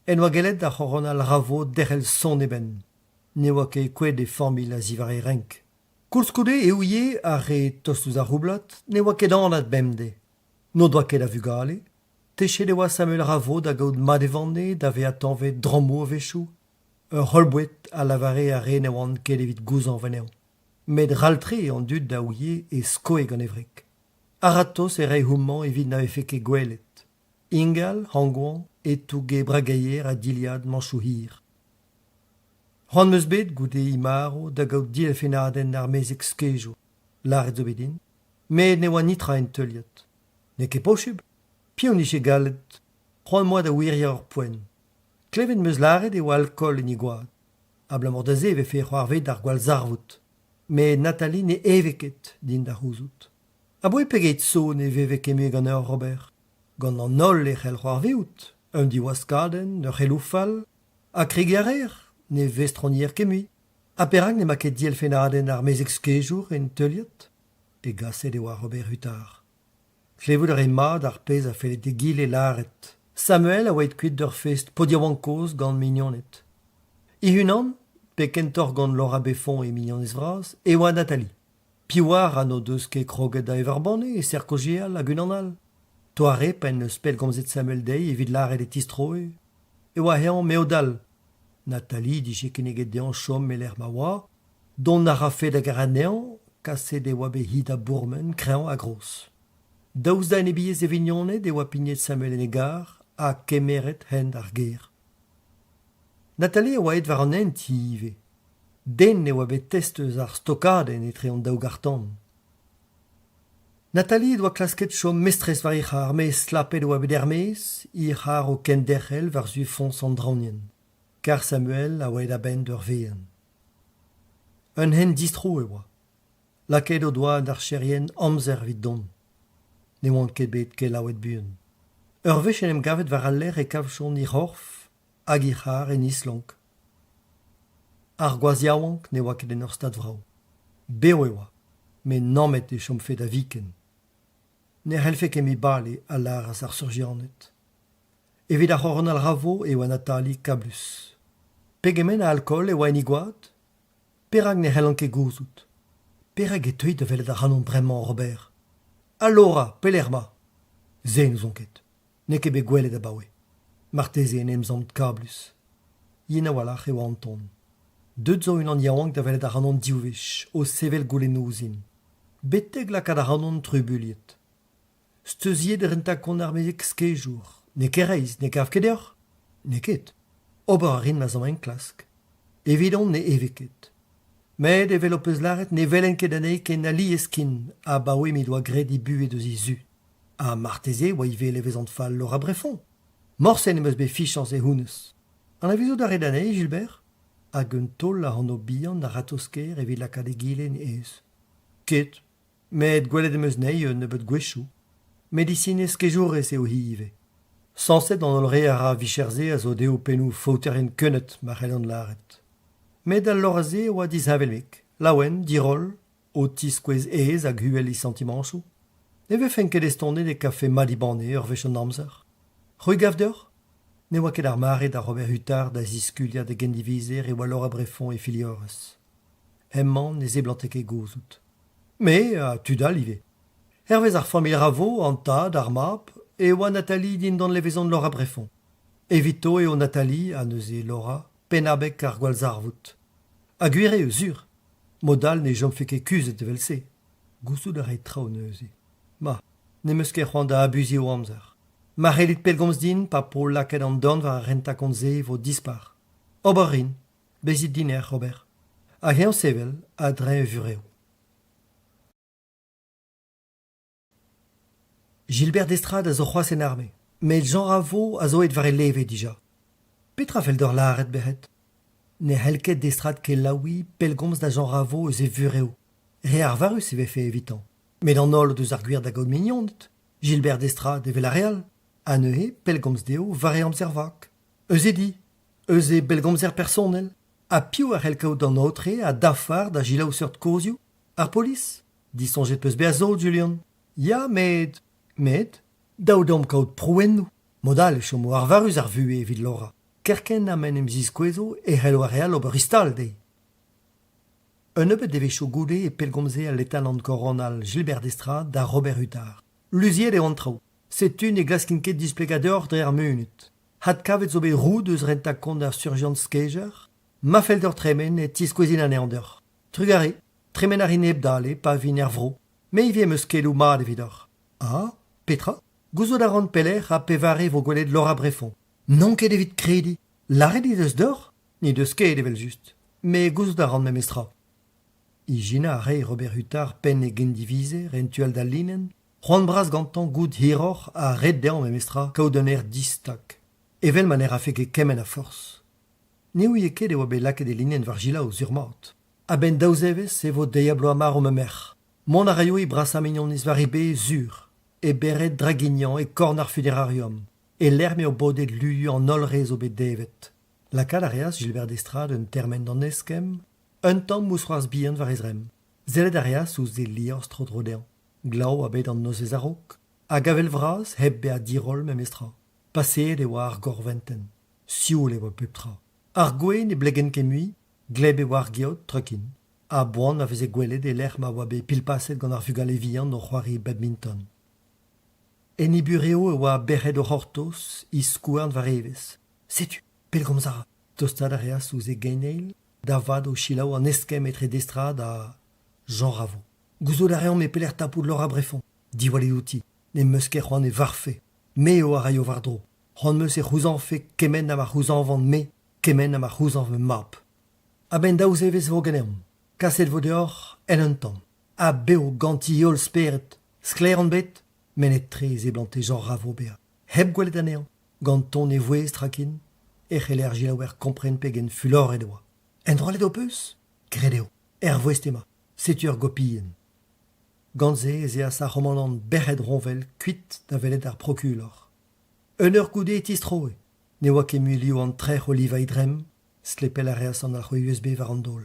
[SPEAKER 1] en oa gallet da c'horon al Ravo derrel son e ben. Ne oa ket kouet e famil a zivar e renk. Koulskoude e ouie a re tostouz ar roublot, ne oa ket anat bemde. No doa ket a vugale, techet e oa Samuel Ravo da gaout madevande da ve atanvet drammo a vechou. Ur c'holbouet a lavare a re ne oan ket evit gouzan veneo. Met raltre an dud da ouie e skoe gant evrek. Aratos e rei houmman evit na vefe ket gwelet. Ingal, hangouan, e touge bragaier a diliad manchou hir. C'hoant meus bet goude i maro da gaout dilefenadenn ar mezek skejo, laret zo bedin, met ne oa nitra en teuliet. Ne ket pochub, pion iche gallet, c'hoant moa da ouirier ur poen. Klevet meus laret e oa alkol en i gwad. A blamor da ze ve fe c'hoarvet ar gwal zarvout. Me Nathalie ne eveket din da c'houzout. A boe peget so ne veve kemue gant ur Robert. Gant an ol e c'hell c'hoarveout, un di waskaden, ur c'helloù fall, a kregiarer, ne vestronier kemui. A perag ne ma ket dielfenadenn ar mezek skejour en teuliet, e gaset e oa Robert Hutar. Klevout ar e mad ar pez a fellet e gil e laret. Samuel a oait kuit d'ur fest podiawankoz gant mignonnet. I hunan, pe kentor gant Laura Beffon e mignonez vras, e oa Nathalie. Piwar a no deus ket kroget da everbane e serkogial hag unanal. Toare pen eus pell gomzet Samuel dei evit laret e tistroe. E oa hean meodal. Nathalie dije keneget dean chom me l'er ma oa, don a rafe da gara nean, kaset e oa be hid a bourmen krean a gros. Daouz da en e biez e vignonet e oa pignet Samuel en egar, a kemeret hent ar ger. Nathalie oa et war an enti ive. Den ne oa bet testeus ar stokaden etre an daou gartan. Nathalie doa klasket chom mestres war ir c'har, me slapet oa bet ermez, ir c'har o ken derc'hel war zu fons an draonien. Kar Samuel a oa et a ben d'ur vean. Un hen distro e oa. Laket o doa d'ar cherien amzer vid don. Ne oan ket bet ket laouet buan. Ur vechen em gavet war al ler e kavchon ir horf, hag ir c'har en islank. Ar gwaziaouank ne oa ket en ur stad vrao. Beo e oa, me namet e chom fet a viken. Ne c'hellfe ket mi bale a laras ar surgianet. Evit ar c'horon al Ravo e oa Nathalie kablus. Pegemen a alkol e oa en igwad, perag ne c'hellan ket gouzout. Perag e teuit da velet ar hanon bremañ Robert. A Laura, peler ma. Ze nous on ket. Ne ket bet gwelet a baoe. Marteze en emzant kablus. Yen a walach e oa anton. Deud zo un an yaouank da velet ar hanon diouvech, o sevel goulenouzin. Beteg lakad ar hanon trubuliet. Steuziet er enta kon ar mezek skejour. Ne ket reiz, ne kav ket eur? Ne ket. Ober a rin ma zan en klask. Evidon ne eveket. Med e vel o peus laret ne velen ket anei ken ali eskin, a baoe mi doa gredi buet eus izu. A marteze oa i vel evezant fall Laura Breffon. Morsen em eus bet fichans e houneus. An a vizo da red anei, Gilbert? Hag un tol a an o bihan da ratosker evit lakad e gilen eus. Ket, met gwelet em eus nei un nebeut gwechou. Medicine skejourez eo hi ive. Sanset an olre a ra vicherze a zo deo penou fauter en kunnet ma c'hell an laret. Met al loraze oa dizhavelmek, laouen, dirol, o tiskwez ez hag huel i sentimanchou. Ne vefen ket estonnet e kafe madibane ur vech an amzer. Rui gav d'eur? Ne oa ket ar mare da Robert Hutar da ziskulia de gendivizer e oa Laura Breffon e filiorez. Hemman ne zeblante ket gouzout. Me, a tudal ive. Hervez ar famil Ravo, an tad, ar map, e oa Nathalie din dan levezon Laura Breffon. Evito eo Nathalie, a neuze Laura, penabek ar gwal zarvout. A gwire eus ur. Modal ne jom fe ket kuzet evel se. Gouzout a ret trao neuze. Ma, ne meus ket c'hoant da abuzi o amzer. Marelit pelgomz din pa po laket an don var a renta konze vo dispar. Oberin, bezit diner, Robert. A hen sevel a dre vureo. Gilbert d'Estrade a zo c'hoaz en arme, met Jean Ravo a zo et var e leve dija. Petra fel d'or laret behet. Ne helket d'Estrade ke laoui pelgomz da Jean Ravo eus e vureo. Re ar varus e vefe evitant. Met an ol deus ar gwir da gaud mignondet, Gilbert d'Estrade e Villarreal, a neuhe pelgomz deo var e amzer-vak. Eus e di, eus e belgomzer personel, a piou ar helkaout d'an autre a dafar da gilaou seurt kozio, ar polis, disonjet peus be a zo, Julian. Ya, met, daou dom kaout prouennou. Modal chomo ar varus ar vue evit lora. Kerken amen em zizkwezo e helo ar real ober istal dei. Un ebet devechou goude e pelgomze a letal an koronal Gilbert d'Estrade da Robert Huttard. Luziet e antrao. Setun e glaskinket displegador dre ar munut. Had kavet zo bet roud eus renta kont ar surgeon skeger, ma fel d'or tremen e tiskwezin an eandeur. Trugare, tremen ar ineb dale, pa vin er vro, me i vie meus kelou mad evidor. Ah, Petra, gouzo da ran peler a pevare vo gwelet Laura Brefon. Non ket evit kredi, lare di deus d'or, ni deus ket evel just, me gouzo da ran memestra. I jina a rei Robert Huttard pen e gendivize, rentuel da linen, c'hoant bras gantan gout hiror a red dean memestra kaout un er distak. Evel man er a feke kemen a force. Ne ouie ket e oa bet laket e linen var gila o zurmat. A ben daouzevez e vo diablo amar o memer. Mon a raio e brasa mignon nis var ebe zur, e beret dragignan e korn ar funerarium, e l'erme o bodet luyu an olrez o bet devet. La kalarias Gilbert d'Estrade un termen d'an eskem, un tamm mousroaz bihan var ezrem. Zelet arias ouz e lior strodrodean. Glau a bet an noz ez arok, a gavel vraz heb be a dirol memestra. Paseet e oa ar gorventen. Sioul e oa peptra. Ar gwen e blegen kemui, gleb e oa ar geot trukin. A boan a veze gwelet e l'er ma oa be pilpaset gant ar fugal e vihan no c'hoari badminton. En i bureo e oa berret o c'hortos, i skouarn var evez. Setu, pelgomzara. Tostad arias ouz e geneil, da vad o chilaou an eskem etre d'Estrade a Jean Ravo. Gouzo da reon me peler tapou de Laura Brefon. Diwale outi, ne meus ket c'hoant e varfe. Me o a raio var dro. C'hoant meus e c'houzan fe kemen a ma c'houzan vant me, kemen a ma c'houzan ve map. A ben daouz evez vo geneom. Kaset vo deoc'h en un tamm. A beo ganti yol speret. Skler an bet, men et trez e blant e Jean Ravo bea. Heb gwelet anean, gant ton e voez trakin, e c'heler gilaouer kompren pegen fulor e doa. En drolet o peus? Gredeo, voez tema, setur gopien. Gantze ez e a sa romanant berret ronvel kuit da velet ar prokulor. Un ur goude tistroe, ne oa ket mulio an trec'h oliva idrem, slepel a reas an ar USB var an dol.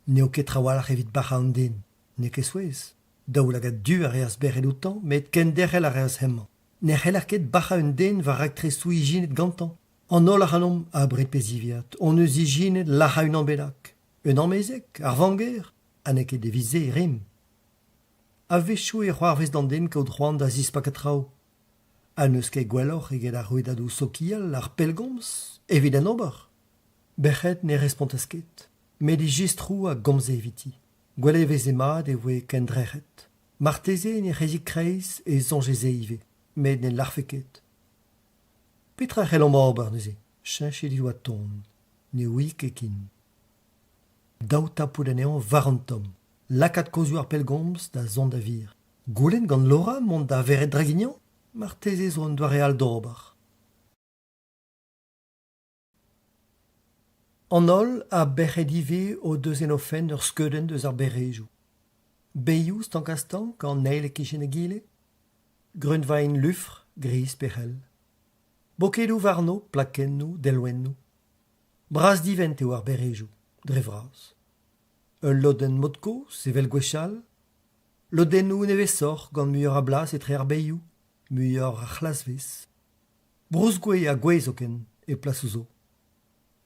[SPEAKER 1] Ne o ket trawalac'h evit bacha an den, ne ket souez. Daou lagat du a reas berret outan, met ken derrel a reas hemman. Ne c'heller ket bacha un den var aktresou ijinet gantan. An ol ar anom a abret peziviat, on eus ijinet lacha un ambelak. Un ammezek, ar vanger, a ne ket devize e rim. A vechou e c'hoarvez d'an den kaout c'hoant da zispakat-trao. A neus ket gwelloc'h eget ar rouedadou sokial ar pelgomz, evit an ober. Bec'het ne respontas ket, met e gistrou a gomze eviti. Gwellevez e mad e voe ken drec'het. Marteze ne c'hezik kreiz e zonjeze ive, met ne larfe ket. Petra c'hellom ober neuze, cheñchet didoa ton, ne ouik kin. Daou tapou d'anean var an tom. Lakat kozou ar pelgomz da zon da vir. Goulenn gant Laura mont da veret dragignan, marteze zo an doare al d'ober. An ol a berret ive o deus en ofen ur skeudenn deus ar berrejou. Beioù stank an neil e kichen e gile. Grundvain lufr, gris pechel. Bokedou varno, plakennou, delwennou. Bras divent eo ar berrejou, dre vras. Un loden modko, sevel gwechal. Lodennou nevesor gant muioc'h a blas etre ar beioù, muioc'h ar c'hlasvez. Brousgwe a gwezoken e plasouzo.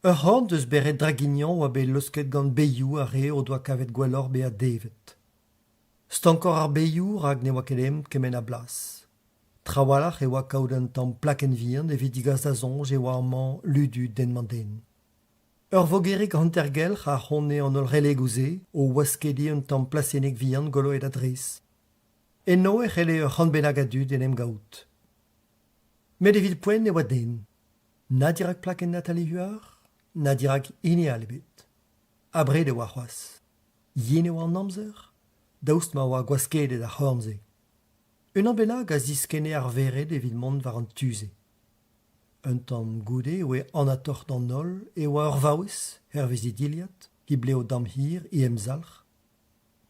[SPEAKER 1] Ur c'hant deus berret dragignan oa bet losket gant beioù a re o doa kavet gwellor be a devet. Stankor ar beioù rag ne oa kedem kemen a blas. Trawalac'h e oa kaout un tamm plaken vihan evit digaz da zonj e oa amman ludu den den. Ur vogerig hantergelc'h a c'honne an ol relegouze o oaskedi un tamm plasenek vihan goloet adrez. Enno e c'helle ur c'hant benag a dud en em gaout. Mais de vilpoen ne oa den. Na dirak plaken Nathalie Huard, na dirak ini alebet. Abre de oa c'hoaz. Yen eo an amzer, daoust ma oa gwaskedet da c'hornze. Un an bennak a ziskene ar veret de vilmont war an tuze. Un tamm goude oe an a tort an nol e oa ur vaouez, er vezi diliat, hi bleo dam hir, i emzalch.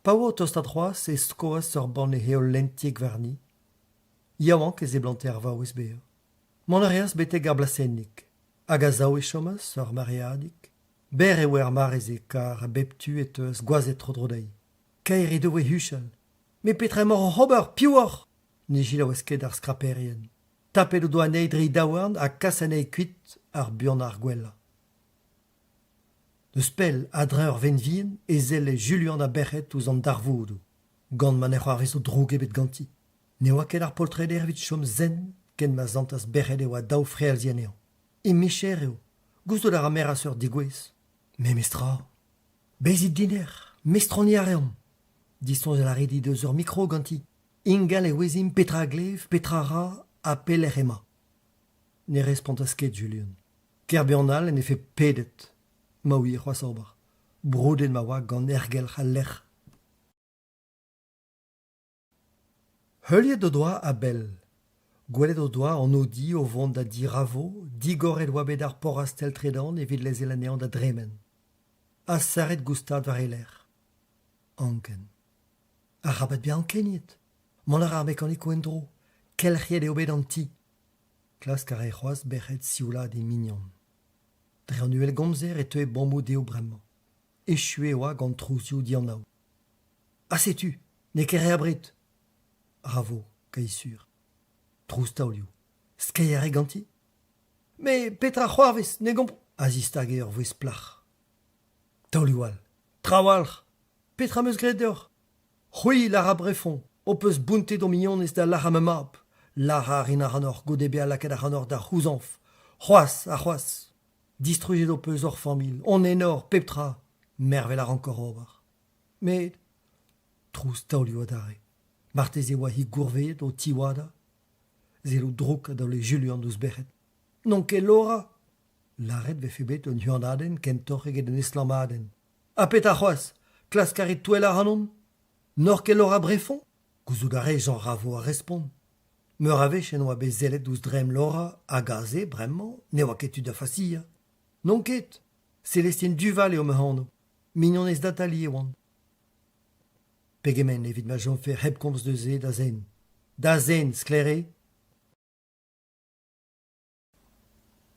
[SPEAKER 1] Pa oa tost a c'hoaz e skoaz ur ban e heol lentiek warni. Yaouank ez e blante ar vaouez beer. Mon areas beteg ar blasennik, hag a zao e chomas ur mariadik, ber e oe ar mareze kar a beptu et eus gwazet trodrodei. Kaer e devoe huchal. Me petra mor an hober, piouar! Ne gila oez ket ar skraperien. Tapet o doa neidri daouarn a kasanei kuit ar buan ar gwella. Deus pell adreur venvien e zel e Julian a berc'het ouz an darvoudou. Gant man e c'hoarez o droug ebet ganti. Ne oa ket ar poltred ervit chom zen ken ma zantas berc'het e oa daou freal zianean. E micher eo, gousto dar amer a seur digwez. Me mestra, bezit diner, mestroni a reom. Diston zel a redi deus ur mikro ganti. Ingal e wezim petra glev, petra ra, a peler ema. Ne respontas ket Julian. Kerbianal en efe pedet. Ma ouie c'hoaz ober. Broudet ma oa gant ergel c'ha lec'h. Heuliet o doa a bell. Gwelet o doa an odi o vont da di ravo, digoret oa bet ar porastel tredan evit lez elanean da dremen. A saret goustad war e lec'h. Anken. A rabat bien ankeniet. Mon ar armek an eko en dro. Kelchiet eo bet an ti. Klas kar e c'hoaz berc'het sioulad e mignon. Dre an uel gomzer e teu bambou deo bremman. Echue oa gant trouzioù di an nao. Ah setu, ne ket re abret. Ravo, kaisur. Trouz taolioù. Skei ar e ganti. Me petra c'hoarvez, ne gomp... Azistag e ur vouez plach. Taolioù al. Trawalc'h. Petra meus gret deoc'h. C'hwi lar a brefon. O peus bountet o mignonez da lar am mab. Lar a rin ar anor gode be a laket ar anor da c'houzanf. C'hoaz a c'hoaz. Distruget o peus ur famil. On enor, peptra. Mervel ar ankor ober. Me... Trouz taolioù adare. Martez e oa hi gourvet o tiwada. Zelo drouk a daoule Julian deus berc'het. Non ket Laura. Laret vefe bet un huanaden ken torc'h eget en eslamaden. A pet a c'hoaz. Klas karet touel ar anon. Nor ket Laura brefon. Gouzout a re Jean Ravo a respond. Meur a vech en oa bet zellet ouz drem Laura a gaze bremman ne oa ket tu da fasia. Non ket. Célestine Duval eo me hano. Mignonez datali e oan. Pegemen evit ma jonfer heb komz de ze da zen. Da zen, sklere.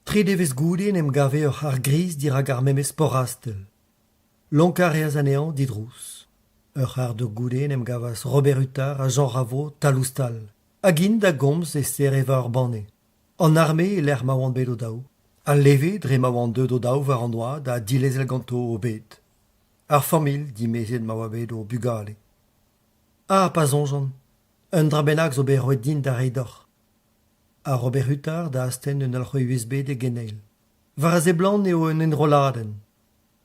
[SPEAKER 1] Tri devez goude nem gave ur ar gris dirag ar memes porastel. Lonkar e azanean didrous. Ur ar de goude nem gavas Robert Huttard a Jean Ravo taloustal. Agin da gomz e sereva ur bane. An arme e l'er ma oan bet o daou. A leve dre ma oan deud o daou war an oa da dilezel ganto o bet. Ar famil di mezet ma oa bet o bugale. Ah, pas onjan. Un dra bennak zo bet roet din da reidoc'h. A Robert Huttard da asten un alc'hoi USB de geneil. Var a ze blan eo un enroladen.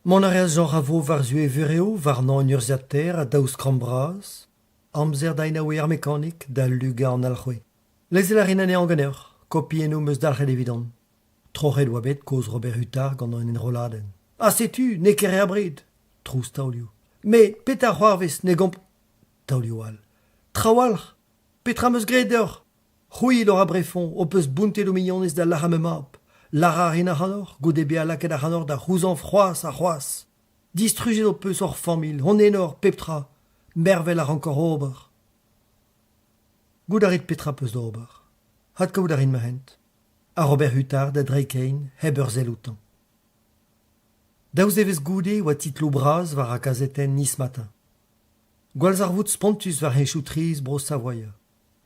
[SPEAKER 1] Mon areas Jean Ravo var zue vureo var nan un urziat ter a daoust krambraz, amzer da inaoue ar mekanik da luga an alc'hoi. Lezel a rin ane an ganer, kopi eno meus dalc'het evidon. Troc'het oa bet koz Robert Huttard gant an enroladen. Ah, setu, ne ket re abred. Trouz taolioù. Me, petra c'hoarvez, ne gomp... Taolioù al. Trawalc'h. Petra meus gret deoc'h. C'hwi Laura brefon, o peus bountet o mignonez da lar am mab. Lar a rin ar anor, gode be a laket ar anor da c'houzanf c'hoaz a c'hoaz. Distruget o peus ur famil, on enor, peptra. Mervel ar ankor ober. Gout a rit petra peus d'ober. Hat kaout a rin ma hent. A Robert Huttard da dreikein heb ur zel outan. Daouz evez goude oa titlo braz war a kazeten nis matin. Gwalz ar vout spontus war henchou triz bro Savoia.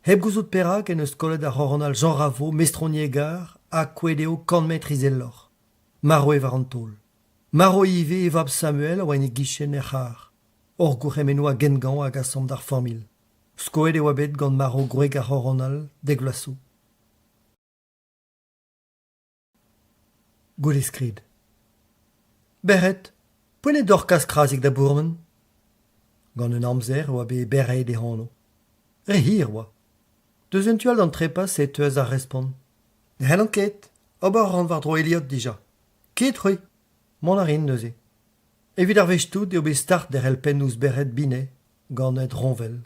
[SPEAKER 1] Heb gouzout perak en eus kollet ar horonal Jean Ravo mestroniegard a kwedeo kanmet rizellor. Maro e war an tol. Maro ive e vab Samuel oa en e gichen e c'har. Or gouremeno a gengan hag a som d'ar famil. Skoet e oa bet gant Maro gwreg ar horonal de glaso. Gout eskrid. Berret, poen e dorkas krasik da bourmen? Gant un amzer oa be berret e hano. Re hir oa. Deus un tual d'an trepas e teus ar respond. Ne c'hell an ket. Ober an war dro Eliot dija. Ket c'hwi. Mont a rin neuze. Evit ar vez tout eo bet start der el pen ouz berret bine, gant et ronvel.